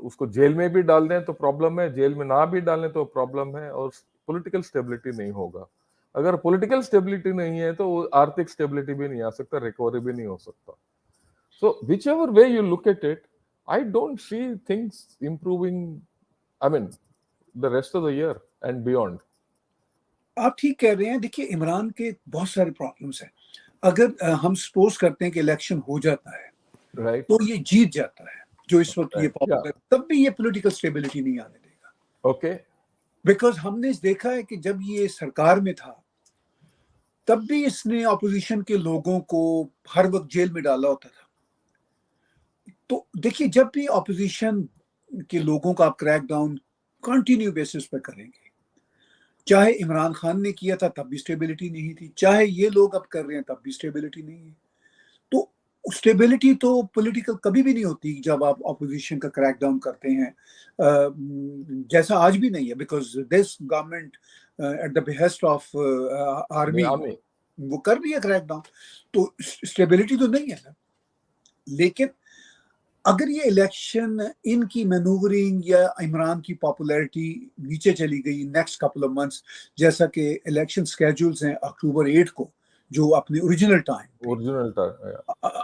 उसको जेल में भी डाल दें तो प्रॉब्लम है, जेल में ना भी डालें तो प्रॉब्लम है, और पॉलिटिकल स्टेबिलिटी नहीं होगा. अगर पॉलिटिकल स्टेबिलिटी नहीं है तो आर्थिक स्टेबिलिटी भी नहीं आ सकता, रिकवरी भी नहीं हो सकता. So whichever way you look at it, I don't see things improving. I mean, the rest of the year and beyond. आप ठीक कह रहे हैं. देखिए, इमरान के बहुत सारे प्रॉब्लम्स हैं. अगर हम सपोज करते हैं कि इलेक्शन हो जाता है, right, तो ये जीत जाता है, जो इस वक्त ये पॉपुलर, तब भी ये पॉलिटिकल स्टेबिलिटी नहीं आने देगा. ओके, बिकॉज हमने देखा है कि जब ये सरकार में था तब भी इसने ऑपोजिशन के लोगों को हर वक्त जेल में डाला होता था. तो देखिए, जब भी ऑपोजिशन के लोगों का आप क्रैक डाउन कंटिन्यू बेसिस पे करेंगे, चाहे इमरान खान ने किया था तब भी स्टेबिलिटी नहीं थी, चाहे ये लोग अब कर रहे हैं तब भी स्टेबिलिटी नहीं है. तो स्टेबिलिटी तो पॉलिटिकल कभी भी नहीं होती जब आप ऑपोजिशन का क्रैक डाउन करते हैं, जैसा आज भी नहीं है. Because this government at the behest of army वो कर रही है क्रैक डाउन, तो स्टेबिलिटी तो नहीं है ना. लेकिन अगर ये इलेक्शन, इनकी मैनूवरिंग या इमरान की पॉपुलैरिटी नीचे चली गई नेक्स्ट कपल ऑफ मंथ्स, जैसा कि इलेक्शन स्केड्यूल्स हैं अक्टूबर 8 को, जो अपने ओरिजिनल टाइम,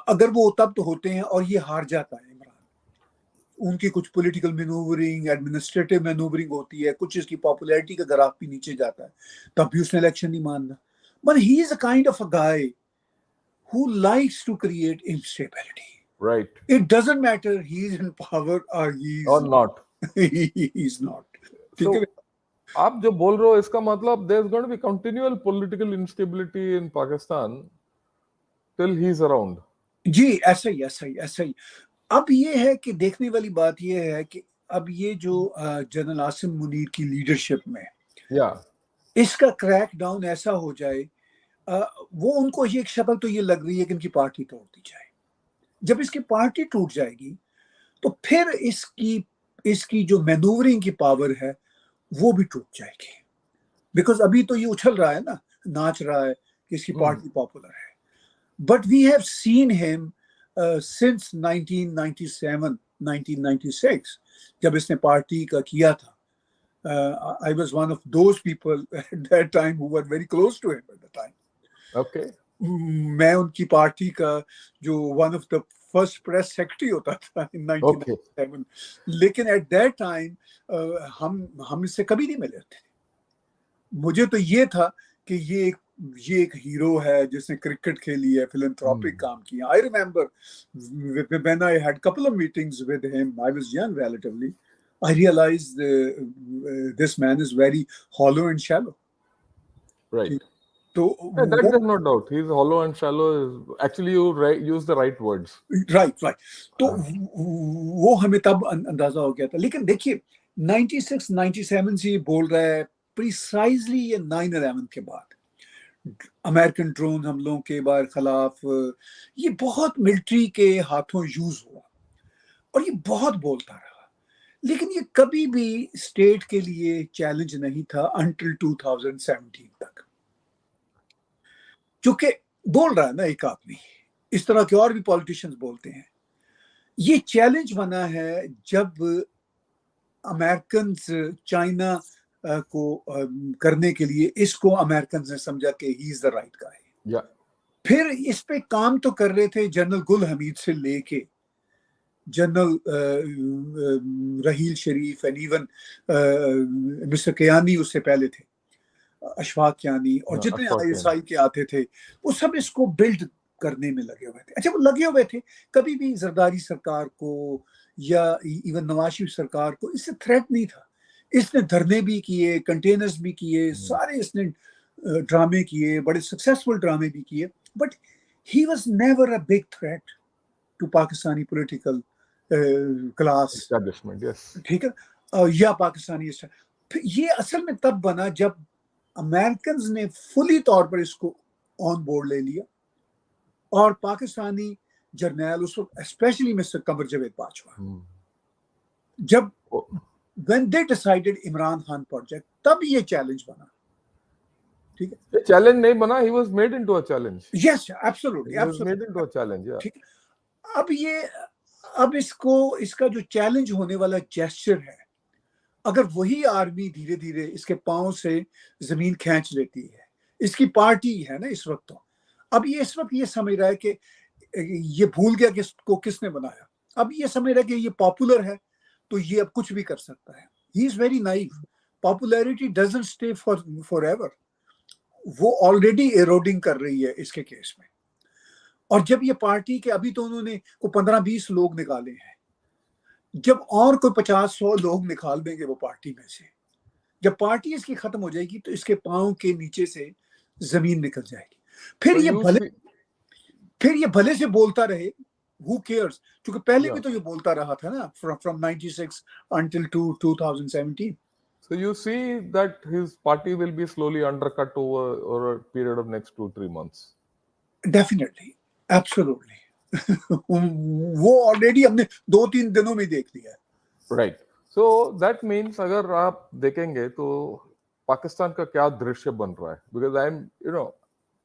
अगर वो तब तो होते हैं और ये हार जाता है इमरान, उनकी कुछ पॉलिटिकल मैनूवरिंग, एडमिनिस्ट्रेटिव मैनूवरिंग होती है, कुछ इसकी पॉपुलैरिटी का ग्राफ भी नीचे जाता है, तब भी उसने इलेक्शन नहीं मानना. But he is a kind of a guy who likes to create instability. right. It doesn't matter he's in power or not. he's not. So, आप जो बोल रहे हो इसका मतलब there's going to be continual political instability in Pakistan till he's around. जी, ऐसा ही. अब ये है कि देखने वाली बात ये है कि अब ये जो जनरल आसिम मुनीर की लीडरशिप में इसका क्रैक डाउन ऐसा हो जाए, वो उनको ये शक्ल तो ये लग रही है कि इनकी पार्टी तोड़ दी जाए. जब इसकी पार्टी टूट जाएगी तो फिर इसकी जो मैनूवरिंग की पावर है वो भी टूट जाएगी. बिकॉज अभी तो ये उछल रहा है ना, नाच रहा है कि इसकी पार्टी पॉपुलर है. But we have seen him since 1997 1996 जब इसने पार्टी का किया था. I was one of those people at that time who were very close to him at the time. Okay. मैं उनकी पार्टी का जो one of the first press secretary होता था in 1997. लेकिन एट दैट टाइम हम इससे कभी नहीं मिले थे. मुझे तो ये था कि ये एक हीरो है जिसने क्रिकेट खेली है, फिलैंथ्रोपिक काम किया. I remember when I had couple of meetings with him, I was young relatively, I realized this man is very hollow and shallow. Right. So there's no doubt. He's hollow and shallow. Actually, you use the right words. Right. तो वो हमें तब अंदाजा हो गया था. लेकिन देखिए 96, 97 से बोल रहा है प्रिसाइजली ये 9/11 के बाद अमेरिकन ड्रोन हमलों के खिलाफ ये बहुत मिलिट्री के हाथों यूज हुआ और ये बहुत बोलता रहा. लेकिन ये कभी भी स्टेट के लिए चैलेंज नहीं था until 2017 तक. क्योंकि बोल रहा है ना एक आदमी, इस तरह के और भी पॉलिटिशियंस बोलते हैं। ये चैलेंज बना है जब अमेरिकन चाइना को करने के लिए, इसको अमेरिकन ने समझा कि he is the right guy. या फिर इस पे काम तो कर रहे थे जनरल गुल हमीद से लेके general Raheel Sharif and even mister Kayani उससे पहले थे, अशफाक कियानी, और जितने आईएसआई के आते थे वो सब इसको बिल्ड करने में लगे हुए थे। अच्छा, वो लगे हुए थे, कभी भी जरदारी सरकार को या इवन नवाज शरीफ सरकार को इससे थ्रेट नहीं था। इसने धरने भी किए, कंटेनर्स भी किए, सारे इसने ड्रामे किए, बड़े सक्सेसफुल ड्रामे भी किए, but he was never a big threat to Pakistani political class establishment, yes, ठीक है, या पाकिस्तानी। फिर ये असल में तब बना जब अमेरिकन ने फुली तौर पर इसको ऑन बोर्ड ले लिया, और पाकिस्तानी जर्नैल उस वक्त स्पेशली मिस्टर कमर जावेद बाजवा, जब when they decided Imran Khan project, तब ये चैलेंज बना। ठीक है, ये चैलेंज नहीं बना, he was made into a challenge. yes absolutely, he was made into a challenge, yeah. ठीक है, अब इसका जो चैलेंज होने वाला जेस्चर है, अगर वही आर्मी धीरे धीरे इसके पांव से जमीन खींच लेती है, इसकी पार्टी है ना इस वक्त, तो अब ये इस वक्त ये समझ रहा है कि ये भूल गया कि इसको किसने बनाया। अब ये समझ रहा है कि ये पॉपुलर है तो ये अब कुछ भी कर सकता है। He is very naive, popularity doesn't stay for ever, वो ऑलरेडी एरोडिंग कर रही है इसके केस में। और जब ये पार्टी के, अभी तो उन्होंने को 15-20 लोग निकाले हैं, जब और कोई 50-100 लोग निकाल देंगे वो पार्टी में से, जब पार्टी इसकी खत्म हो जाएगी तो इसके पांव के नीचे से जमीन निकल जाएगी। फिर ये भले से बोलता रहे, who cares, क्योंकि पहले भी तो ये बोलता रहा था ना, from 96 until 2017. So you see that his party will be slowly undercut over a period of next 2-3 months. Definitely, absolutely. वो ऑलरेडी हमने 2-3 दिनों में देख लिया है। Right. So that means अगर आप देखेंगे तो पाकिस्तान का क्या दृश्य बन रहा है, because I'm,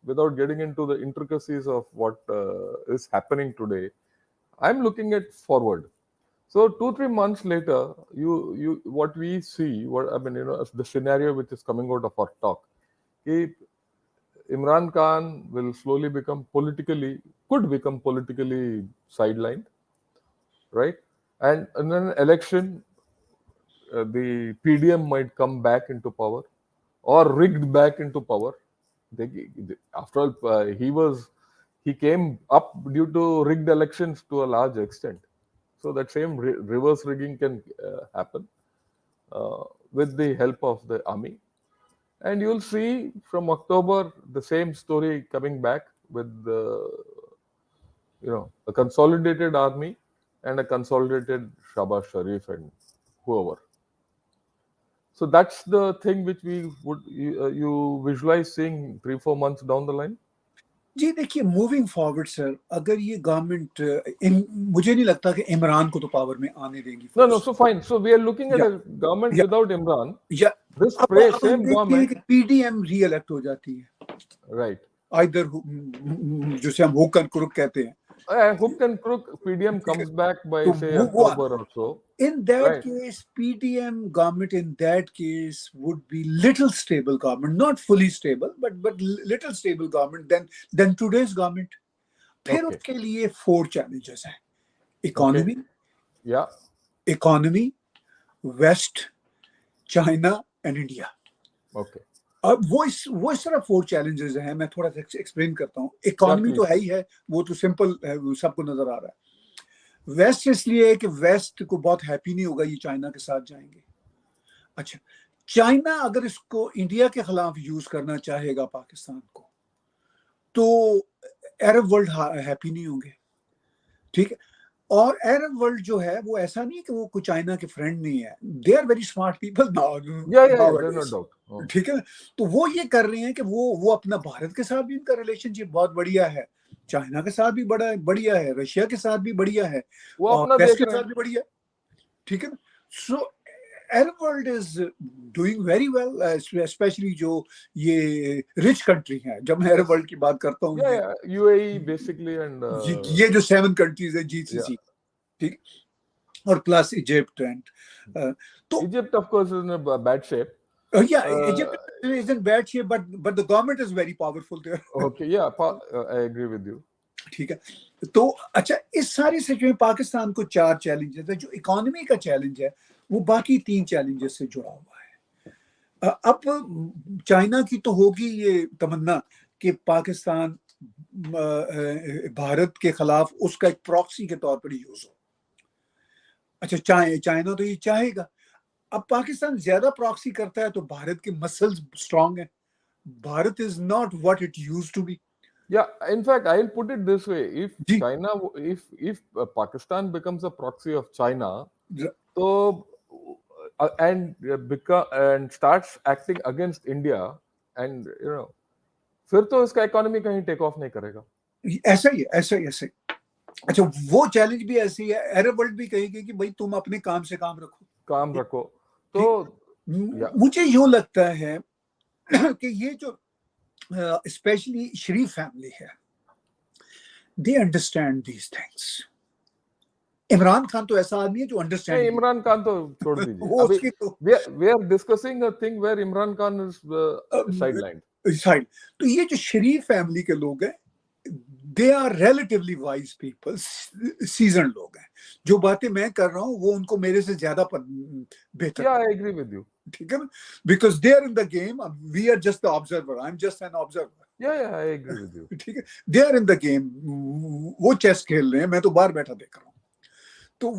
without getting into the intricacies of what is happening today, I'm looking at forward. So 2-3 months later, what we see, the scenario which is coming out of our talk, Imran Khan will slowly could become politically sidelined, right? And in an election, the PDM might come back into power or rigged back into power. After all, he came up due to rigged elections to a large extent. So that same reverse rigging can happen with the help of the army. And you'll see from October the same story coming back with a consolidated army and a consolidated Shahbaz Sharif and whoever. So that's the thing which we would you visualize seeing 3-4 months down the line. जी देखिए, moving forward sir, अगर ये government, मुझे नहीं लगता कि इमरान को तो power में आने देंगी। No, so fine. So we are looking at a government without Imran. Yeah. This same government PDM री-इलेक्ट हो जाती है, right? Either जिसे हम हुक एंड क्रुक कहते हैं, hook and crook, PDM comes back by say October or so. In that case, PDM government in that case would be little stable government, not fully stable, but little stable government than today's government. फिर उसके लिए 4 challenges हैं: economy, economy, West, China and India. Okay. अब वो इस तरह 4 challenges हैं। मैं थोड़ा सा एक्सप्लेन करता हूँ। इकोनॉमी तो है ही है, वो तो सिंपल है, सबको नजर आ रहा है। वेस्ट इसलिए कि वेस्ट को बहुत हैप्पी नहीं होगा ये चाइना के साथ जाएंगे। अच्छा, चाइना अगर इसको इंडिया के खिलाफ यूज करना चाहेगा पाकिस्तान को, तो अरब वर्ल्ड हैप्पी नहीं होंगे, ठीक है। और अरब वर्ल्ड जो है वो ऐसा नहीं है कि वो कोई चाइना के फ्रेंड नहीं है, they are very smart people now, ठीक है। तो वो ये कर रहे हैं कि वो अपना भारत के साथ भी इनका रिलेशनशिप बहुत बढ़िया है, चाइना के साथ भी बढ़िया है, रशिया के साथ भी बढ़िया है, और वेस्ट के साथ भी बढ़िया, ठीक है। सो Arab world is doing very well, especially जो ये rich country हैं. जब मैं Arab world की बात करता हूँ, Yeah, UAE basically, and ये जो 7 countries है GCC, yeah. ठीक, और plus Egypt and तो Egypt, of course, is in a bad shape. yeah, Egypt is in bad shape, but the government is very powerful there. Okay, yeah, I agree with you. ठीक है. तो अच्छा, इस सारी situation में पाकिस्तान को 4 challenges है. जो इकोनॉमी का चैलेंज है वो बाकी 3 चैलेंजेस से जुड़ा हुआ है. अब चाइना की तो होगी ये तमन्ना कि पाकिस्तान भारत के खिलाफ उसका एक प्रॉक्सी के तौर पर यूज हो. अच्छा, चाइना तो ये चाहेगा. अब पाकिस्तान ज्यादा प्रॉक्सी करता है तो भारत के मसल्स स्ट्रांग है. Bharat is not what it used to be. Yeah, in fact, I'll put it this way: if जी. China, if Pakistan becomes a proxy of China, so and starts acting against India, and फिर तो इसका economy कहीं take off नहीं करेगा. ऐसा ही है. अच्छा, वो चैलेंज भी ऐसी है. अरब वर्ल्ड भी कहेगी कि भाई तुम अपने काम से काम रखो. तो मुझे यूं लगता है कि ये जो स्पेशली शरीफ फैमिली है, they understand these things. Imran Khan तो ऐसा आदमी है जो अंडरस्टैंड. इमरान खान तो छोड़ दीजिए. अभी we are discussing a thing where Imran Khan is sidelined. तो ये जो शरीफ फैमिली के लोग हैं, they are relatively wise people, season लोग हैं. जो बातें मैं कर रहा हूँ वो उनको मेरे से ज्यादा बेहतर. Yeah, I agree with you. ठीक है ना, because they are in the game, we are just the observer. I am just an observer. Yeah, I agree with you. ठीक है, they are in the game. वो chess खेल रहे हैं, मैं तो बाहर बैठा देख रहा हूँ. तो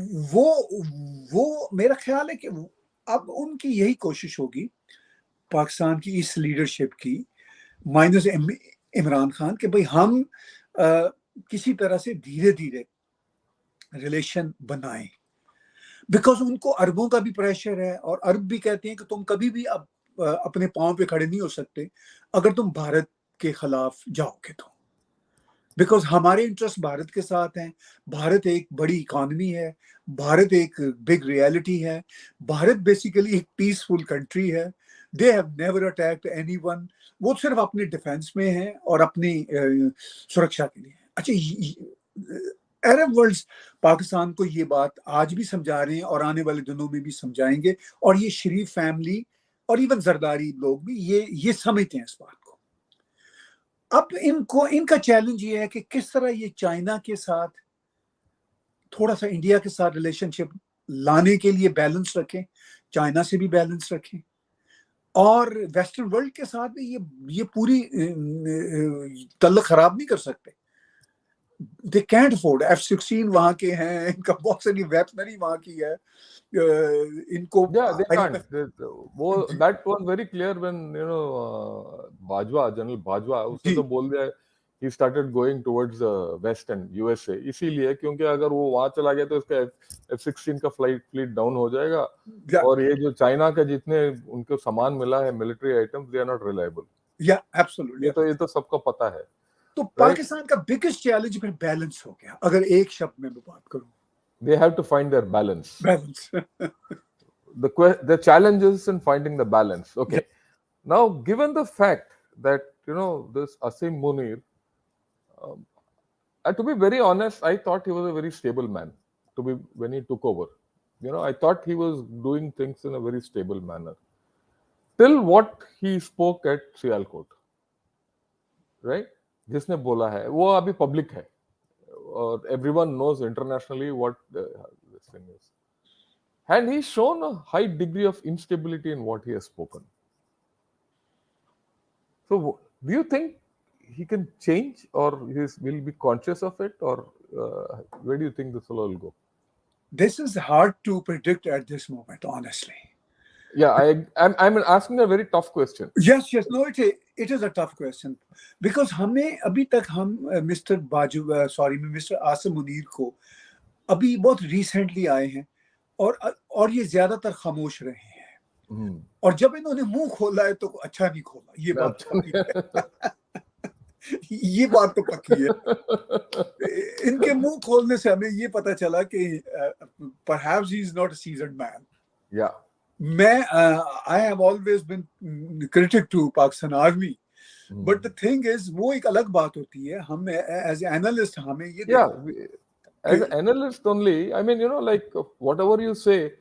वो मेरा ख्याल है कि अब उनकी यही कोशिश होगी पाकिस्तान की इस लीडरशिप की, माइनस इमरान खान, कि भाई हम किसी तरह से धीरे धीरे रिलेशन बनाएं. बिकॉज उनको अरबों का भी प्रेशर है, और अरब भी कहते हैं कि तुम कभी भी अब अपने पांव पे खड़े नहीं हो सकते अगर तुम भारत के खिलाफ जाओगे तो. बिकॉज हमारे इंटरेस्ट भारत के साथ हैं. भारत एक बड़ी इकोनॉमी है. भारत एक बिग रियलिटी है. भारत बेसिकली एक पीसफुल कंट्री है. They have never attacked anyone. वो सिर्फ अपने डिफेंस में हैं और अपनी सुरक्षा के लिए. अच्छा, अरब वर्ल्ड पाकिस्तान को ये बात आज भी समझा रहे हैं और आने वाले दिनों में भी समझाएंगे. और ये शरीफ फैमिली और इवन जरदारी लोग भी ये समझते हैं इस बात को. अब इनका चैलेंज ये है कि किस तरह ये चाइना के साथ, थोड़ा सा इंडिया के साथ रिलेशनशिप लाने के लिए बैलेंस रखें, चाइना से भी बैलेंस रखें, और वेस्टर्न वर्ल्ड के साथ भी ये पूरी तल्लुक खराब नहीं कर सकते. They can't afford. F-16 वहां के हैं, इनका बहुत सारी वेपनरी वहां की है. इनको they can't. That was very clear when General Bajwa उसने तो बोल दिया, he started going towards west and USA. इसीलिए क्योंकि अगर वो वहां चला गया तो इसका F-16 का फ्लीट डाउन हो जाएगा. और ये जो चाइना का जितने उनको सामान मिला है, military items, they are not reliable. Absolutely. ये तो सबको पता है. तो पाकिस्तान का बिगेस्ट चैलेंज फिर बैलेंस हो गया. अगर एक शब्द में बात करूं, they have to find their balance. The challenge is in finding the balance. Okay. Now, given the fact that this Asim Munir, to be very honest, I thought he was a very stable man. When he took over, I thought he was doing things in a very stable manner. Till what he spoke at Sialkot, right? जिसने बोला है वो अभी public है और everyone knows internationally what this thing is, and he's shown a high degree of instability in what he has spoken. So do you think he can change, or will be conscious of it, or where do you think this will all go? This is hard to predict at this moment, honestly. Yeah, I'm asking a very tough question. Yes, no, it is a tough question, because हमें अभी तक हम mister Asim Munir को अभी बहुत recently आए हैं और ये ज्यादातर खामोश रहे हैं. और जब इन्होंने मुंह खोला है तो अच्छा नहीं खोला. ये बात ये बात तो पक्की है. इनके मुंह खोलने से हमें ये पता चला कि perhaps he is not a seasoned man. Yeah. I have always been critic to Pakistan Army, but the thing is वो एक अलग बात होती है, हम as an analyst हमें ये Yeah, देखना as कि an analyst only, I mean, like whatever you say,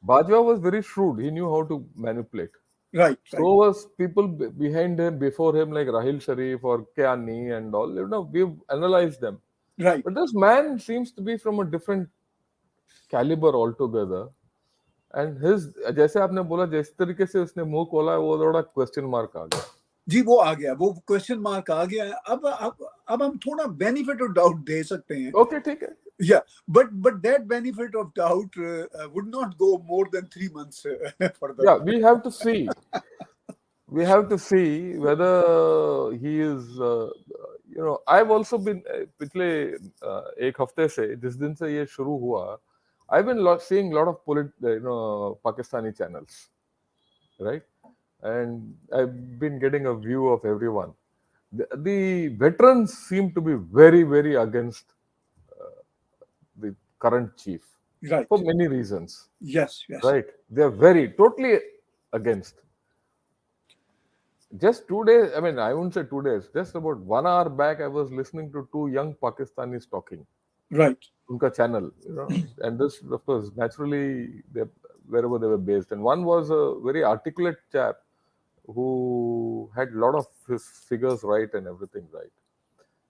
Bajwa was very shrewd. He knew how to manipulate. right, So was people behind him, before him, like Rahil Sharif or Kyani and all. We've analyzed them. right. But this man seems to be from a different caliber altogether. And his, जैसे आपने बोला, जिस तरीके से उसने मुंह खोला है, वो थोड़ा क्वेश्चन मार्क आ गया. जी वो आ गया, वो क्वेश्चन मार्क आ गया है. अब हम थोड़ा बेनिफिट ऑफ डाउट दे सकते हैं. Okay, ठीक है. Yeah, but that benefit of doubt would not go more than 3 months further. Yeah, we have to see. We have to see whether he is. I've also been पिछले एक हफ्ते से, जिस दिन से ये शुरू हुआ, I've been seeing a lot of Pakistani channels, right? And I've been getting a view of everyone. The veterans seem to be very, very against the current chief, Right. for many reasons. Yes. Right? They're totally against. Just 2 days, I mean, I wouldn't say 2 days, just about 1 hour back, I was listening to two young Pakistanis talking. Right. Unka channel, and this, of course, naturally, wherever they were based. And one was a very articulate chap who had a lot of his figures right and everything right.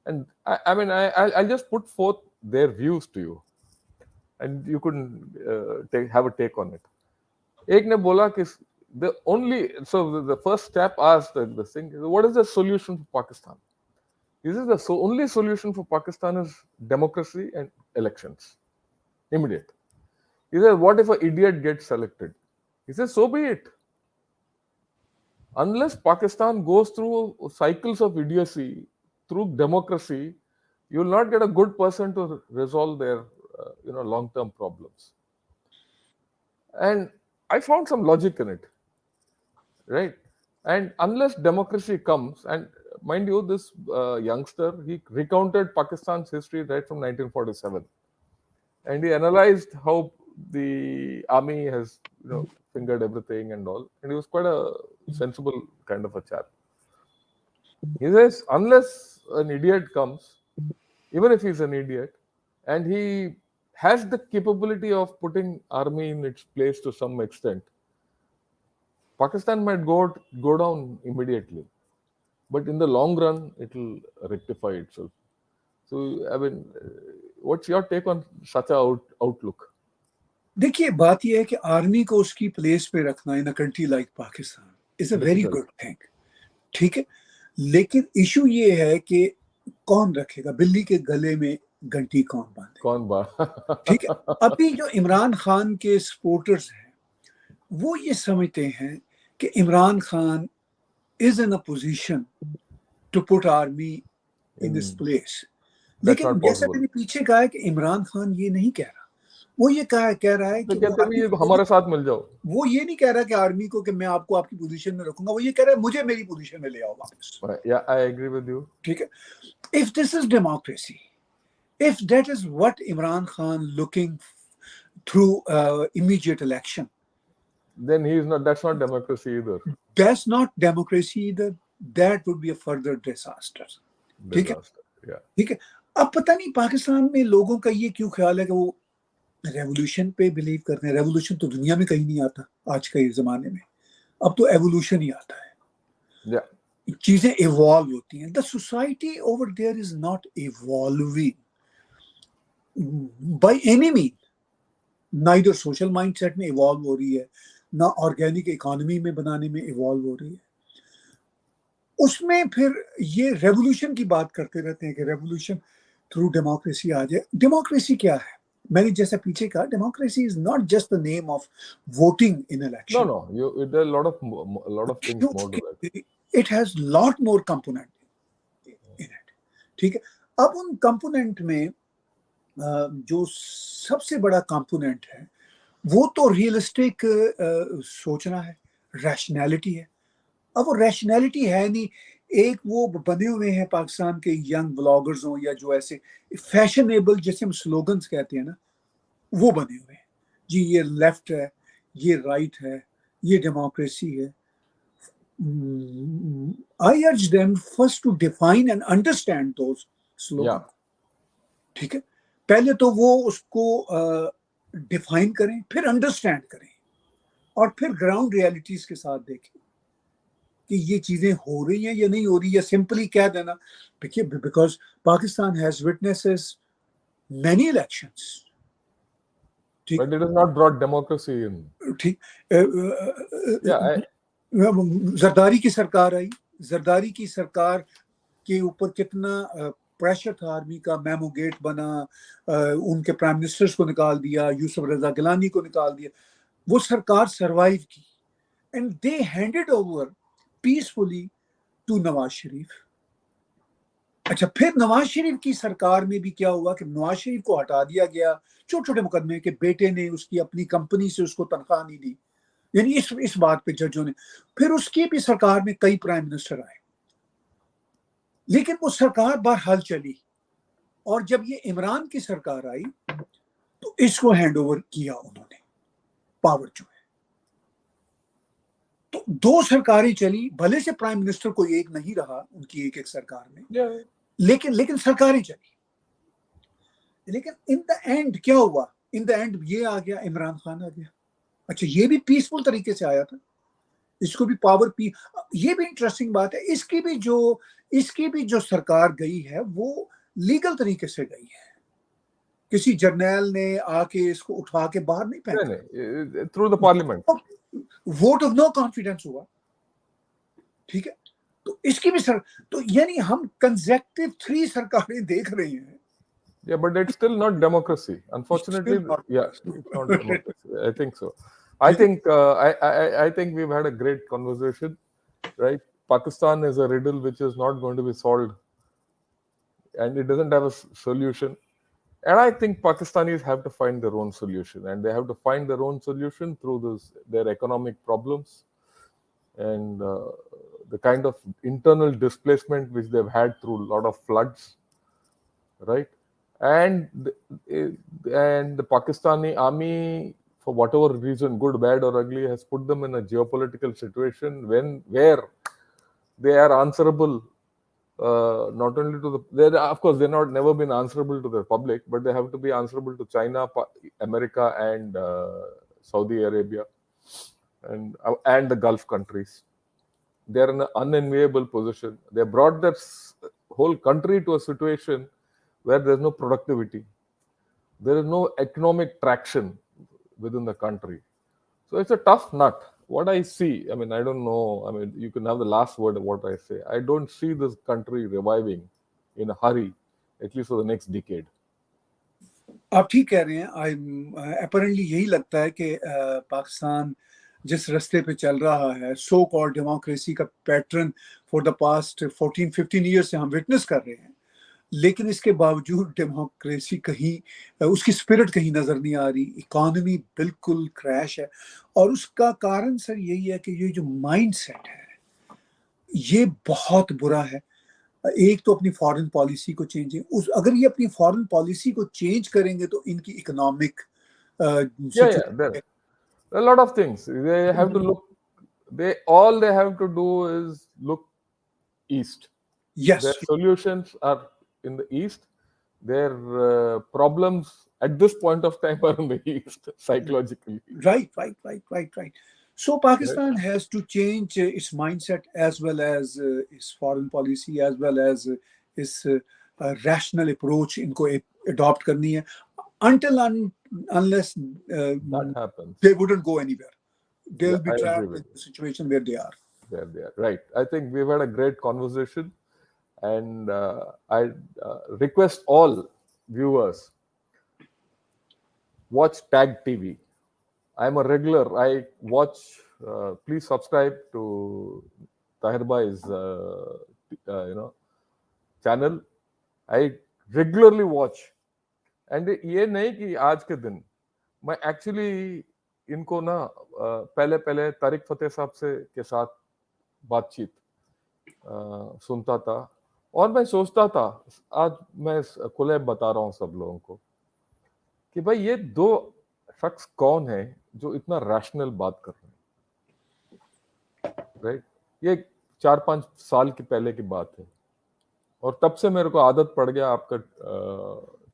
And I'll just put forth their views to you, and you could have a take on it. एक ने बोला कि the first chap asked the thing, what is the solution for Pakistan? He says the only solution for Pakistan is democracy and elections, immediate. He says, what if an idiot gets selected? He says, so be it. Unless Pakistan goes through cycles of idiocy, through democracy, you will not get a good person to resolve their long-term problems. And I found some logic in it, right? And unless democracy comes, and mind you, this youngster, he recounted Pakistan's history right from 1947, and he analyzed how the army has fingered everything and all, and he was quite a sensible kind of a chap. He says, unless an idiot comes, even if he's an idiot, and he has the capability of putting army in its place to some extent, Pakistan might go down immediately, but in the long run, it will rectify itself. So, I mean, what's your take on such a outlook? देखिए बात यह है कि army को उसकी place पे रखना in a country like Pakistan is a very good thing, ठीक है. लेकिन इशू ये है कि कौन रखेगा, बिल्ली के गले में घंटी कौन बांधे, ठीक है. अभी जो इमरान खान के सपोर्टर्स हैं वो ये समझते हैं कि Imran Khan is in a position to put army in this place. लेकिन जैसा मैंने पीछे कहा है कि इमरान खान ये नहीं कह रहा, वो ये कह रहा है कि हमारे साथ मिल जाओ. वो ये नहीं कह रहा कि आर्मी को कि मैं आपको आपकी पोजीशन में रखूंगा, वो ये कह रहा है मुझे मेरी पोजीशन में ले आओ वापस. Yeah, I agree with you. ठीक है. If this is democracy, if that is what Imran Khan looking through immediate election, then that's not democracy either. That's not democracy either. That would be a further disaster. ठीक है. ठीक है. अब पता नहीं पाकिस्तान में लोगों का ये क्यों ख्याल है कि वो रेवोल्यूशन पे बिलीव करते हैं. रेवोल्यूशन तो दुनिया में कहीं नहीं आता आज के जमाने में, अब तो एवोल्यूशन ही आता है. चीजें इवॉल्व होती हैं. The society over there is not evolving by any mean. Neither social mindset में इवॉल्व हो रही है, ना ऑर्गेनिक इकोनॉमी में बनाने में इवॉल्व हो रही है. उसमें फिर ये रेवोल्यूशन की बात करते रहते हैं कि रेवोल्यूशन थ्रू डेमोक्रेसी आ जाए. डेमोक्रेसी क्या है? मैंने जैसा पीछे कहा, democracy is not just the name of voting in election. No, there are a lot of things more to that. It has lot more component in it. ठीक है. अब उन कंपोनेंट में जो सबसे बड़ा कंपोनेंट है वो तो रियलिस्टिक सोचना है, रैशनैलिटी है. अब वो रैशनैलिटी है नहीं. एक वो बने हुए हैं पाकिस्तान के यंग ब्लॉगर्स हों या जो ऐसे फैशनेबल जैसे हम स्लोगन्स कहते हैं ना, वो बने हुए हैं. जी ये लेफ्ट है, ये राइट है, ये डेमोक्रेसी है. I urge them first to define and understand those slogans. Yeah. ठीक है, पहले तो वो उसको डिफाइन करें, फिर अंडरस्टैंड करें, और फिर ग्राउंड रियलिटीज के साथ देखें कि ये चीजें हो रही हैं या नहीं हो रही, या सिंपली कह देना. देखिए, because Pakistan has witnesses many elections. ठीक, But it has not brought democracy in. ठीक. Yeah, जरदारी की सरकार आई, जरदारी की सरकार के ऊपर कितना प्रेशर था आर्मी का, मेमो गेट बना, उनके प्राइम मिनिस्टर्स को निकाल दिया, यूसुफ रजा गिलानी को निकाल दिया, वो सरकार सरवाइव की, and they handed over peacefully to Nawaz Sharif. अच्छा, फिर नवाज शरीफ की सरकार में भी क्या हुआ कि नवाज शरीफ को हटा दिया गया छोटे छोटे मुकदमे के, बेटे ने उसकी अपनी कंपनी से उसको तनख्वाह नहीं दी, यानी इस बात पे जजों ने. फिर उसकी भी सरकार में कई प्राइम मिनिस्टर आए, लेकिन वो सरकार बहरहाल चली. और जब ये इमरान की सरकार आई तो इसको हैंड ओवर किया उन्होंने, पावर जो है. तो दो सरकारें चली, भले से प्राइम मिनिस्टर कोई एक नहीं रहा उनकी एक सरकार में, yeah. लेकिन सरकारें चली. लेकिन इन द एंड क्या हुआ? इन द एंड ये आ गया, इमरान खान आ गया. अच्छा, ये भी पीसफुल तरीके से आया था, इसको भी पावर पी. ये भी इंटरेस्टिंग बात है, इसकी भी जो सरकार गई है वो लीगल तरीके से गई है. किसी जर्नैल ने आके इसको उठा के बाहर नहीं फेंका, through the parliament. Vote of no confidence हुआ. ठीक है, तो इसकी भी तो यानी हम कंसेक्टिव 3 सरकारें देख रहे हैं. Yeah, but it's still not democracy. Unfortunately, yeah, it's not democracy. I think so. I think I think we've had a great conversation, right? Pakistan is a riddle which is not going to be solved, and it doesn't have a solution. And I think Pakistanis have to find their own solution, and they have to find their own solution through their economic problems and the kind of internal displacement which they've had through a lot of floods, right? And the Pakistani army, for whatever reason, good, bad, or ugly, has put them in a geopolitical situation where they are answerable not only to of course they're not never been answerable to the public, but they have to be answerable to China, America, and Saudi Arabia, and the Gulf countries. They're in an unenviable position. They brought their whole country to a situation where there's no productivity, there is no economic traction within the country. So it's a tough nut. What I see, I mean, I don't know, I mean, you can have the last word of what I say. I don't see this country reviving in a hurry, at least for the next decade. आप ठीक कह रहे हैं. Apparently यही लगता है कि पाकिस्तान जिस रास्ते पे चल रहा है, सो कॉल्ड डेमोक्रेसी का pattern for the past 14-15 years से हम विटनेस कर रहे हैं, लेकिन इसके बावजूद डेमोक्रेसी कहीं, उसकी स्पिरिट कहीं नजर नहीं आ रही. इकोनॉमी बिल्कुल क्रैश है, और उसका कारण सर यही है कि ये जो माइंडसेट है ये बहुत बुरा है. एक तो अपनी फॉरेन पॉलिसी को चेंज, अगर ये अपनी फॉरेन पॉलिसी को चेंज करेंगे तो इनकी economic There are a lot of things they have to look. All they have to do is look east. Yes, their solutions are in the east. Their problems at this point of time are in the east, psychologically. Right. So Pakistan has to change its mindset as well as its foreign policy, as well as its rational approach इनको adopt करनी है. Unless that happens, they wouldn't go anywhere. They'll be trapped in the situation where they are. Right. I think we've had a great conversation, and I request all viewers, watch Tag TV. I'm a regular. I watch. Please subscribe to Tahir Bhai's channel. I regularly watch. And ये नहीं कि आज के दिन मैं actually इनको ना पहले तारिक फतेह साहब के साथ बातचीत सुनता था, और मैं सोचता था, आज मैं खुले बता रहा हूँ सब लोगों को कि भाई ये दो शख्स कौन है जो इतना रैशनल बात कर रहे हैं. राइट। ये 4-5 साल की पहले की बात है, और तब से मेरे को आदत पड़ गया आपका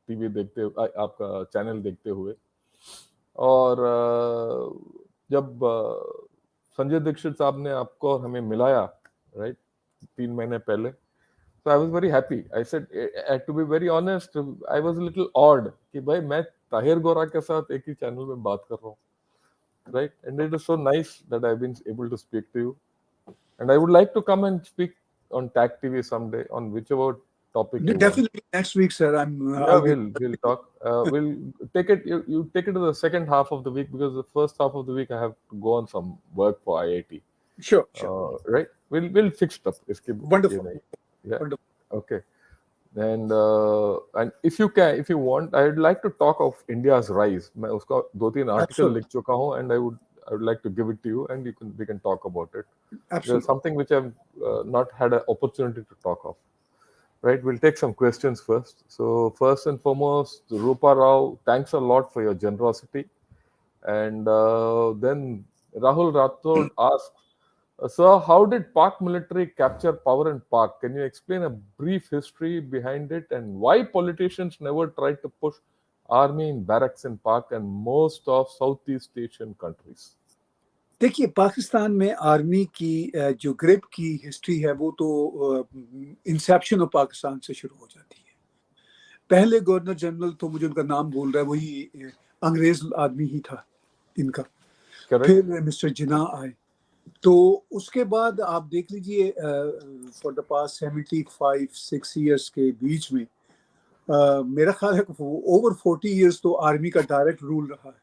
टीवी देखते, आपका चैनल देखते हुए। और जब संजय दीक्षित साहब ने आपको और हमें मिलाया, राइट, 3 महीने पहले, so I was very happy. I said, to be very honest, I was a little odd कि भाई मैं ताहिर गोरा के साथ एक ही चैनल में बात कर रहा हूँ, right? And it is so nice that I've been able to speak to you. And I would like to come and speak on TAC TV someday on whichever topic you want. Definitely next week, sir. Yeah, I'll be. we'll talk. We'll take it. You take it to the second half of the week, because the first half of the week I have to go on some work for IIT. Sure, sure. Right? We'll fix it up. इसके ये Wonderful, नहीं. Yeah. wonderful. Okay. And if you want, I would like to talk of India's rise. मैं उसका 2-3 article लिख Absolutely, चुका हूँ, and I would like to give it to you, and we can talk about it. There's absolutely. something which I've not had an opportunity to talk of. Right, we'll take some questions first. So first and foremost, Rupa Rao, thanks a lot for your generosity. And then Rahul Rathod asks, Sir, how did Pak military capture power in Pak? Can you explain a brief history behind it, and why politicians never tried to push army in barracks in Pak and most of Southeast Asian countries? देखिए, पाकिस्तान में army की जो grip की history है वो तो Inception of Pakistan से शुरू हो जाती है। पहले गवर्नर जनरल, तो मुझे उनका नाम भूल रहा है, वही अंग्रेज आदमी ही था इनका। Correct? फिर मिस्टर जिना आए, तो उसके बाद आप देख लीजिए फॉर द पास्ट 75-6 ईयर्स के बीच में मेरा ख्याल है ओवर 40 ईयर्स तो आर्मी का डायरेक्ट रूल रहा है,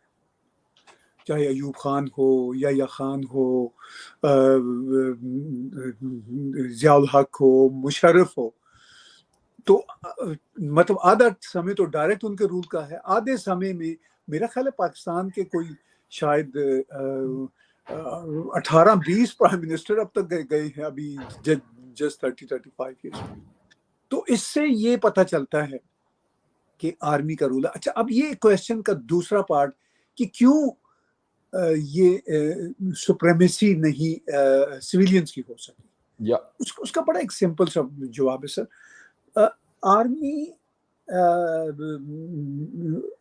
चाहे अयूब खान हो, या खान हो, जियाउल हक हो, मुशर्रफ हो। तो मतलब आधा समय तो डायरेक्ट उनके रूल का है, आधे समय में मेरा ख्याल है पाकिस्तान के कोई शायद 18-20 प्राइम मिनिस्टर अब तक गए हैं अभी जस्ट 30-35 ईयर्स। तो इससे ये पता चलता है कि आर्मी का रूल है। अच्छा, अब ये क्वेश्चन का दूसरा पार्ट कि क्यों ये सुप्रीमेसी नहीं सिविलियंस की हो सकी, Yeah. उसका बड़ा एक सिंपल सा जवाब है sir. Army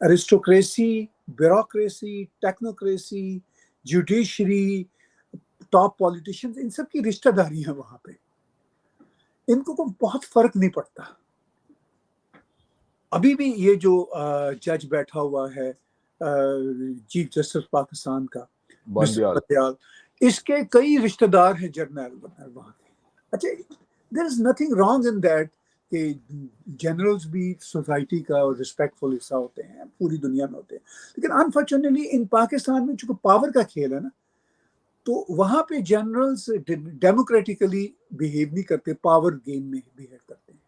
aristocracy, bureaucracy, technocracy, judiciary, top politicians, इन सब की रिश्तेदारी है वहां पे, इनको को बहुत फर्क नहीं पड़ता। अभी भी ये जो जज बैठा हुआ है चीफ जस्टिस पाकिस्तान का, बंदियाल, इसके कई रिश्तेदार हैं जर्नल वहां के। अच्छा, there is nothing wrong in that कि जनरल्स भी सोसाइटी का और रिस्पेक्टफुल हिस्सा होते हैं, पूरी दुनिया में होते हैं, लेकिन अनफॉर्चुनेटली इन पाकिस्तान में चूंकि पावर का खेल है ना, तो वहां पे जनरल्स डेमोक्रेटिकली बिहेव नहीं करते, पावर गेम में बिहेव करते हैं।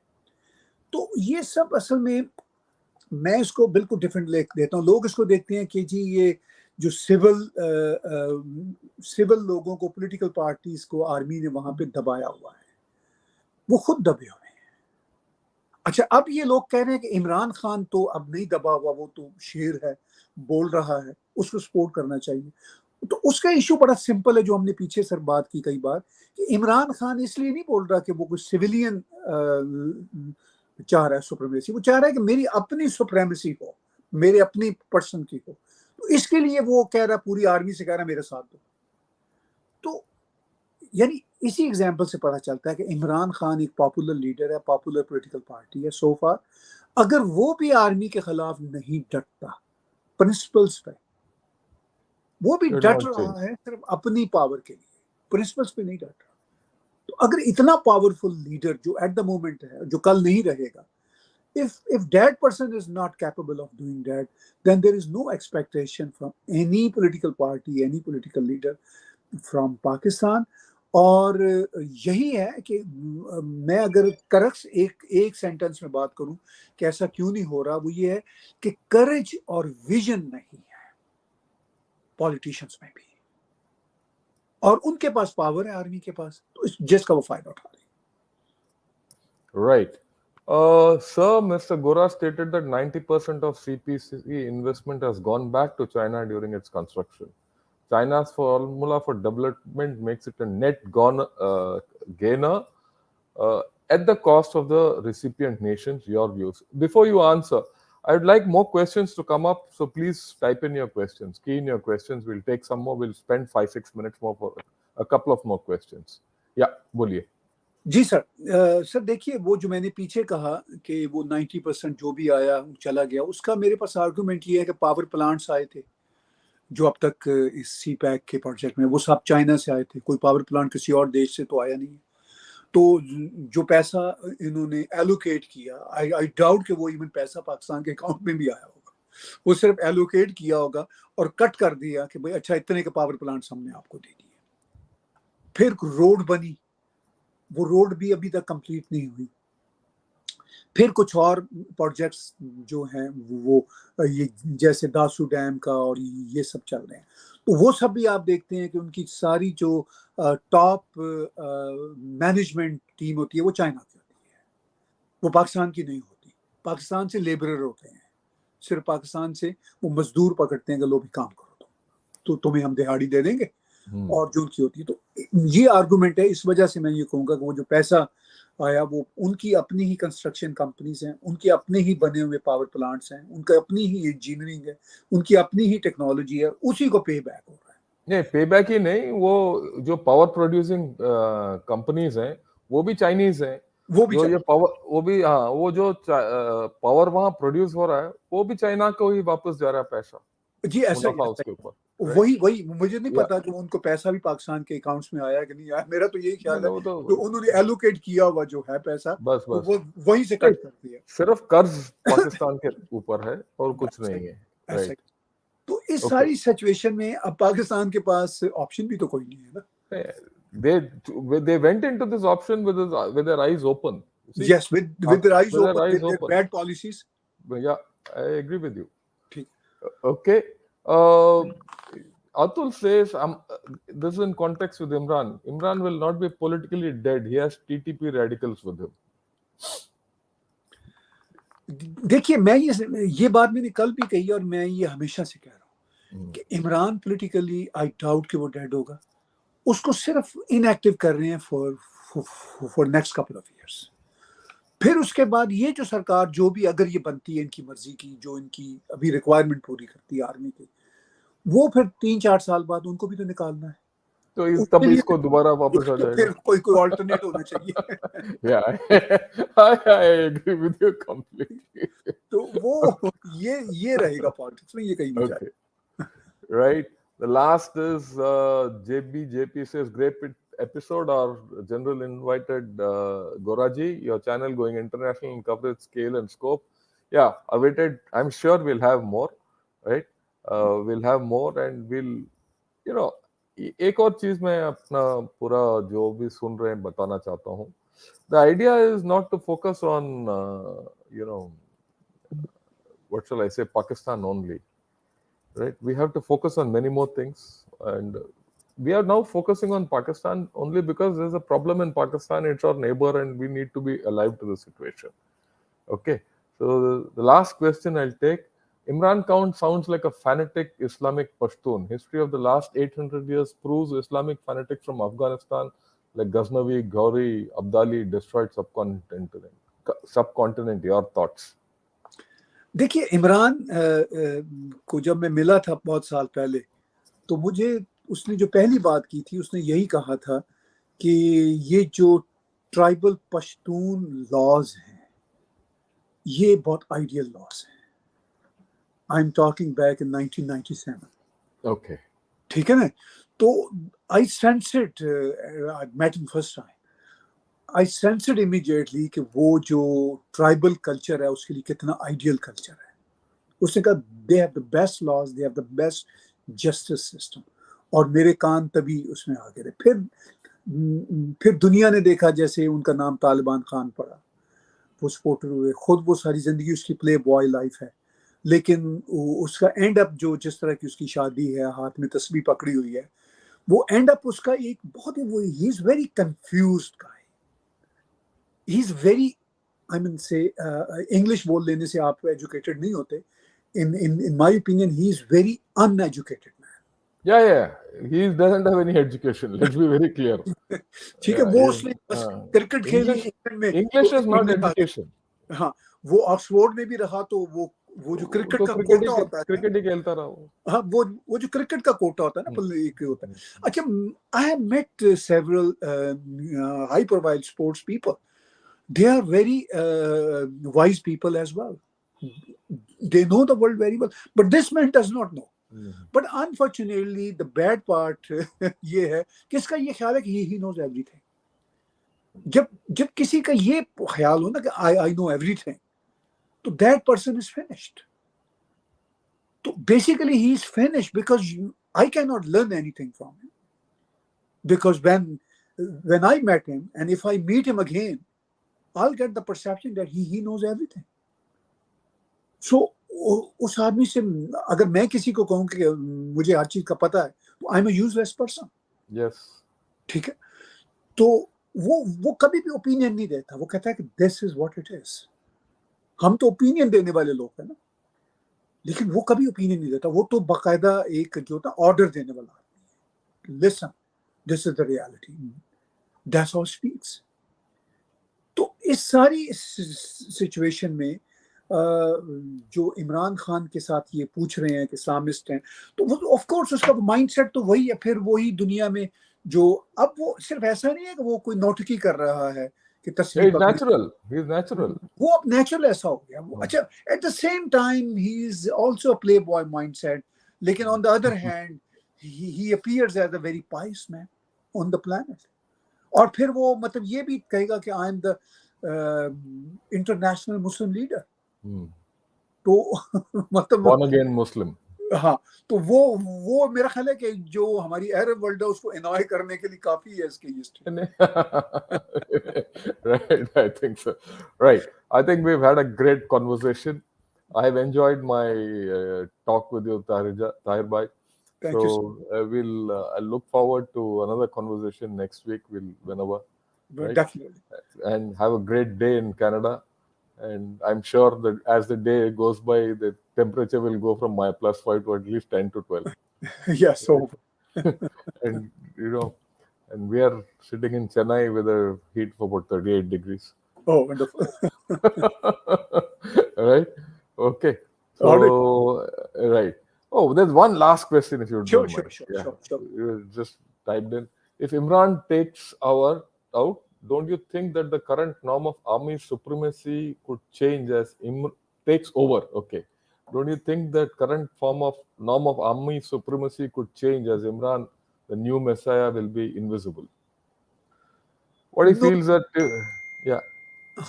तो ये सब असल में मैं इसको बिल्कुल डिफरेंट देता हूँ। लोग इसको देखते हैं कि जी ये जो सिविल लोगों को, पॉलिटिकल पार्टीज को आर्मी ने वहां पे दबाया हुआ है, वो खुद दबे हुए हैं। अच्छा, अब ये लोग कह रहे हैं कि इमरान खान तो अब नहीं दबा हुआ, वो तो शेर है, बोल रहा है, उसको सपोर्ट करना चाहिए। तो उसका इशू बड़ा सिंपल है, जो हमने पीछे सर बात की कई बार, कि इमरान खान इसलिए नहीं बोल रहा कि वो कुछ सिविलियन चाह रहा है सुप्रीमेसी, वो चाह रहा है कि मेरी अपनी सुप्रीमेसी हो, मेरे अपनी पर्सन की हो। तो इसके लिए वो कह रहा है, पूरी आर्मी से कह रहा है मेरे साथ दो। तो यानी इसी एग्जाम्पल से पता चलता है कि इमरान खान एक पॉपुलर लीडर है, पॉपुलर पॉलिटिकल पार्टी है सो फार। अगर वो भी आर्मी के खिलाफ नहीं डटता प्रिंसिपल्स पे, वो भी डट रहा है सिर्फ अपनी पावर के लिए, प्रिंसिपल्स पे नहीं डट रहा। तो अगर इतना पावरफुल लीडर जो एट द मोमेंट है, जो कल नहीं रहेगा, if that person is not capable of doing that, then there is no expectation from any political party, any political leader from Pakistan. और यही है कि मैं अगर करक्स एक सेंटेंस में बात करूं कि ऐसा क्यों नहीं हो रहा, वो ये है कि करेज और विजन नहीं है पॉलिटिशियंस में भी, और उनके पास पावर है आर्मी के पास, तो जिसका वो फायदा उठा रहे हैं। Right. Sir, Mr. Gora stated that 90% of CPC investment has gone back to China during its construction. China's formula for development makes it a net gainer at the cost of the recipient nations. Your views. Before you answer, I would like more questions to come up, so please type in your questions, key in your questions. We'll take some more. We'll spend 5-6 minutes more for a couple of more questions. Yeah, बोलिए. जी sir, sir देखिए, वो जो मैंने पीछे कहा कि वो 90% जो भी आया चला गया, उसका मेरे पास आर्गुमेंट ये है कि पावर प्लांट्स आए थे जो अब तक इस सी पैक के प्रोजेक्ट में, वो सब चाइना से आए थे, कोई पावर प्लांट किसी और देश से तो आया नहीं। तो जो पैसा इन्होंने एलोकेट किया, आई डाउट कि वो इवन पैसा पाकिस्तान के अकाउंट में भी आया होगा, वो सिर्फ एलोकेट किया होगा और कट कर दिया कि भाई अच्छा इतने के पावर प्लांट्स हमने आपको दे दिए। फिर रोड बनी, वो रोड भी अभी तक कंप्लीट नहीं हुई। फिर कुछ और प्रोजेक्ट्स जो हैं वो ये जैसे दासू डैम का और ये सब चल रहे हैं, तो वो सब भी आप देखते हैं कि उनकी सारी जो टॉप मैनेजमेंट टीम होती है वो चाइना की होती है, वो पाकिस्तान की नहीं होती। पाकिस्तान से लेबरर होते हैं, सिर्फ पाकिस्तान से वो मजदूर पकड़ते हैं कि लो भी काम करो, तो तुम्हें हम दिहाड़ी दे देंगे, और जो उनकी होती है। तो ये आर्गुमेंट है। इस वजह से मैं ये कहूँगा कि वो जो पैसा आया वो उनकी अपनी ही कंस्ट्रक्शन कंपनीज हैं, उनके अपने ही बने हुए पावर प्लांट्स हैं, उनका अपनी ही इंजीनियरिंग है, उनकी अपनी ही टेक्नोलॉजी है, उसी को पे बैक हो रहा है। नहीं, पे बैक ही नहीं, वो जो पावर प्रोड्यूसिंग कंपनीज हैं वो भी चाइनीज हैं, वो भी जो ये चाहिए। पावर, वो भी, हाँ, वो जो पावर वहां प्रोड्यूस हो रहा है वो भी चाइना को ही वापस जा रहा है पैसा, जी ऐसा ही मुनाफा ऐसा उसके ही। ऊपर। वही मुझे नहीं या पता कि उनको पैसा भी पाकिस्तान के अकाउंट्स में आया कि नहीं आया। मेरा तो यही ख्याल है वो तो कि उन्होंने एलोकेट किया हुआ जो है पैसा, बस तो बस वो वहीं से कट कर दिया। सिर्फ कर्ज पाकिस्तान के ऊपर है और कुछ ऐसा नहीं ही, है। ऐसा ही। राइट, तो इस ओके। सारी सिचुएशन में अब पाकिस्तान के पास ऑप्शन भी तो कोई नहीं है ना। They went into this option with their eyes open. See, Yes, with their eyes with their open, eyes with their open. bad policies. Yeah, I agree with you. ठीक। Okay. Atul says, this is in context with Imran. Imran will not be politically dead. He has TTP radicals with him. देखिए, मैं ये बात मैंने कल भी कही और मैं ये हमेशा से कह रहा हूँ कि इमरान पॉलिटिकली आई डाउट कि वो डेड होगा। उसको सिर्फ इनएक्टिव कर रहे हैं for next couple of years. फिर उसके बाद ये जो सरकार जो भी अगर ये बनती है इनकी मर्जी की, जो इनकी अभी रिक्वायरमेंट पूरी करती है आर्मी की, वो फिर 3-4 साल बाद उनको भी तो निकालना है। तो तब इसको दोबारा वापस आ जाएगा। फिर कोई ऑल्टरनेट होना चाहिए। Yeah, I agree with you completely. तो वो ये रहेगा पॉलिटिक्स में, ये कहीं नहीं Okay, right. The last is JP says, great episode. Our general invited Goraji, your channel going international in coverage, scale and scope. Yeah, awaited. I'm sure we'll have more, right? We'll have more and we'll, you know, एक और चीज मैं अपना पूरा जो भी सुन रहे हैं बताना चाहता हूँ. The idea is not to focus on, you know, what shall I say, Pakistan only, right? We have to focus on many more things, and we are now focusing on Pakistan only because there's a problem in Pakistan. It's our neighbor, and we need to be alive to the situation. Okay, so the last question I'll take. Imran Khan sounds like a fanatic Islamic Pashtun. History of the last 800 years proves Islamic fanatics from Afghanistan like Ghaznavi, Ghori, Abdali destroyed subcontinent. Your thoughts? देखिए, इमरान को जब मैं मिला था बहुत साल पहले, तो मुझे उसने जो पहली बात की थी उसने यही कहा था कि ये जो ट्राइबल पश्तून लॉज हैं ये बहुत आइडियल लॉज हैं। I am talking back in 1997। Okay. ठीक है ना? तो I sensed, I met him first time, I sensed immediately कि वो जो ट्राइबल कल्चर है उसके लिए कितना आइडियल कल्चर है। उसने कहा they have the best laws, they have the best justice system, और मेरे कान तभी उसमें आ गए। फिर दुनिया ने देखा जैसे उनका नाम तालिबान खान पड़ा, वो सपोर्टर हुए, खुद वो सारी जिंदगी उसकी प्ले बॉय लाइफ है, लेकिन उसका एंड अप जो जिस तरह की उसकी शादी है, हाथ में तस्बीह पकड़ी हुई है, वो एंड अप उसका एक बहुत ही, वो he is very confused guy, he is very, I mean से इंग्लिश बोल लेने से आप एजुकेटेड नहीं होते। In my opinion he is very uneducated man, Yeah. He doesn't have any education. Let's be very clear. ठीक है, वो उसने बस क्रिकेट खेली English, इंग्लैंड में English तो is not इंग्लिश आ education. गई। हाँ, वो ऑक्सफोर्ड में भी रहा तो वो जो वो क्रिकेट तो का कोटा होता है, क्रिकेट ही खेलता रहा वो. हाँ, वो जो क्रिकेट का कोटा होता है ना, एक होता है। अच्छा, I have met several high profile sports people, they are very wise people as well. They know the world very well, but this man does not know. But unfortunately, the bad part ये है कि इसका ये ख्याल है कि he knows everything. जब जब किसी का ये ख्याल हो ना कि I know everything, तो that person is finished. So basically, he is finished because I cannot learn anything from him. Because when I met him, and if I meet him again, I'll get the perception that he knows everything. So उस आदमी से अगर मैं किसी को कहूँ कि मुझे हर चीज का पता है, तो I am a useless person. Yes. ठीक है, तो वो कभी भी ओपिनियन नहीं देता. वो कहता है कि this is what it is. हम तो ओपिनियन देने वाले लोग हैं ना, लेकिन वो कभी ओपिनियन नहीं देता. वो तो बाकायदा एक जो होता ऑर्डर देने वाला आदमी. Listen, this is the reality, that's how speaks. तो इस सारी सिचुएशन में जो इमरान खान के साथ ये पूछ रहे हैं कि इस्लामिस्ट हैं, तो वो ऑफ कोर्स उसका माइंडसेट तो वही है. फिर वही दुनिया में जो अब वो सिर्फ ऐसा नहीं है कि वो कोई नौटंकी कर रहा है कि तस्वीर It's natural. He's natural. वो अब नेचुरल ऐसा हो गया. अच्छा, at the same time he is also a playboy mindset, लेकिन on the other hand he appears as a very pious man on the planet. और फिर वो मतलब ये भी कहेगा कि I am the international Muslim leader. तो मतलब Born again Muslim. हाँ, तो वो मेरा ख्याल है कि जो हमारी अरब वर्ल्ड है उसको एनॉय करने के लिए काफी है इसके history. Right, I think so. Right. I think we've had a great conversation. I've enjoyed my talk with you, Tahir Bhai. Thank you, sir. So I look forward to another conversation next week, whenever. Right? Definitely. And have a great day in Canada. And I'm sure that as the day goes by, the temperature will go from my +5 to at least 10 to 12. Yeah, so And and we are sitting in Chennai with a heat of about 38 degrees. oh, wonderful. Right? Okay. All right. So, right. Oh, there's one last question, if you Sure, don't sure, mind. sure, Yeah. sure. You just typed in. If Imran takes out, don't you think that the current norm of army supremacy could change as takes over? Okay. Don't you think that current norm of army supremacy could change as Imran, the new messiah, will be invisible? What he No, feels that, yeah.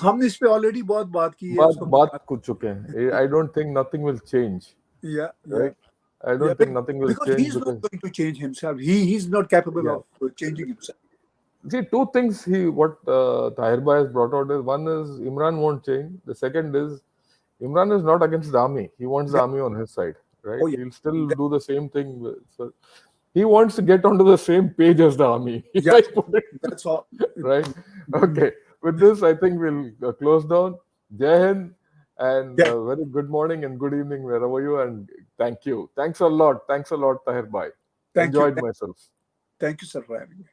हमने इस पे already बहुत बात की है उसको. बात कर चुके हैं. I don't think nothing will change. Yeah, Right? I yeah, don't think nothing will because change he's not because going to change himself. He's not capable yeah. of changing himself. See, two things what Tahir Bhai has brought out is, one is Imran won't change. The second is Imran is not against the army. He wants the Yeah. army on his side, right? Oh, yeah. He'll still do the same thing. So he wants to get onto the same page as the army. If Yeah, I put it that's all. right. Okay. With this, I think we'll close down. Jai Hind, and Yeah. very good morning and good evening wherever you are. And thank you. Thanks a lot. Thanks a lot, Tahir Bhai. Thank you. Enjoyed myself. Thank you, sir, for having me.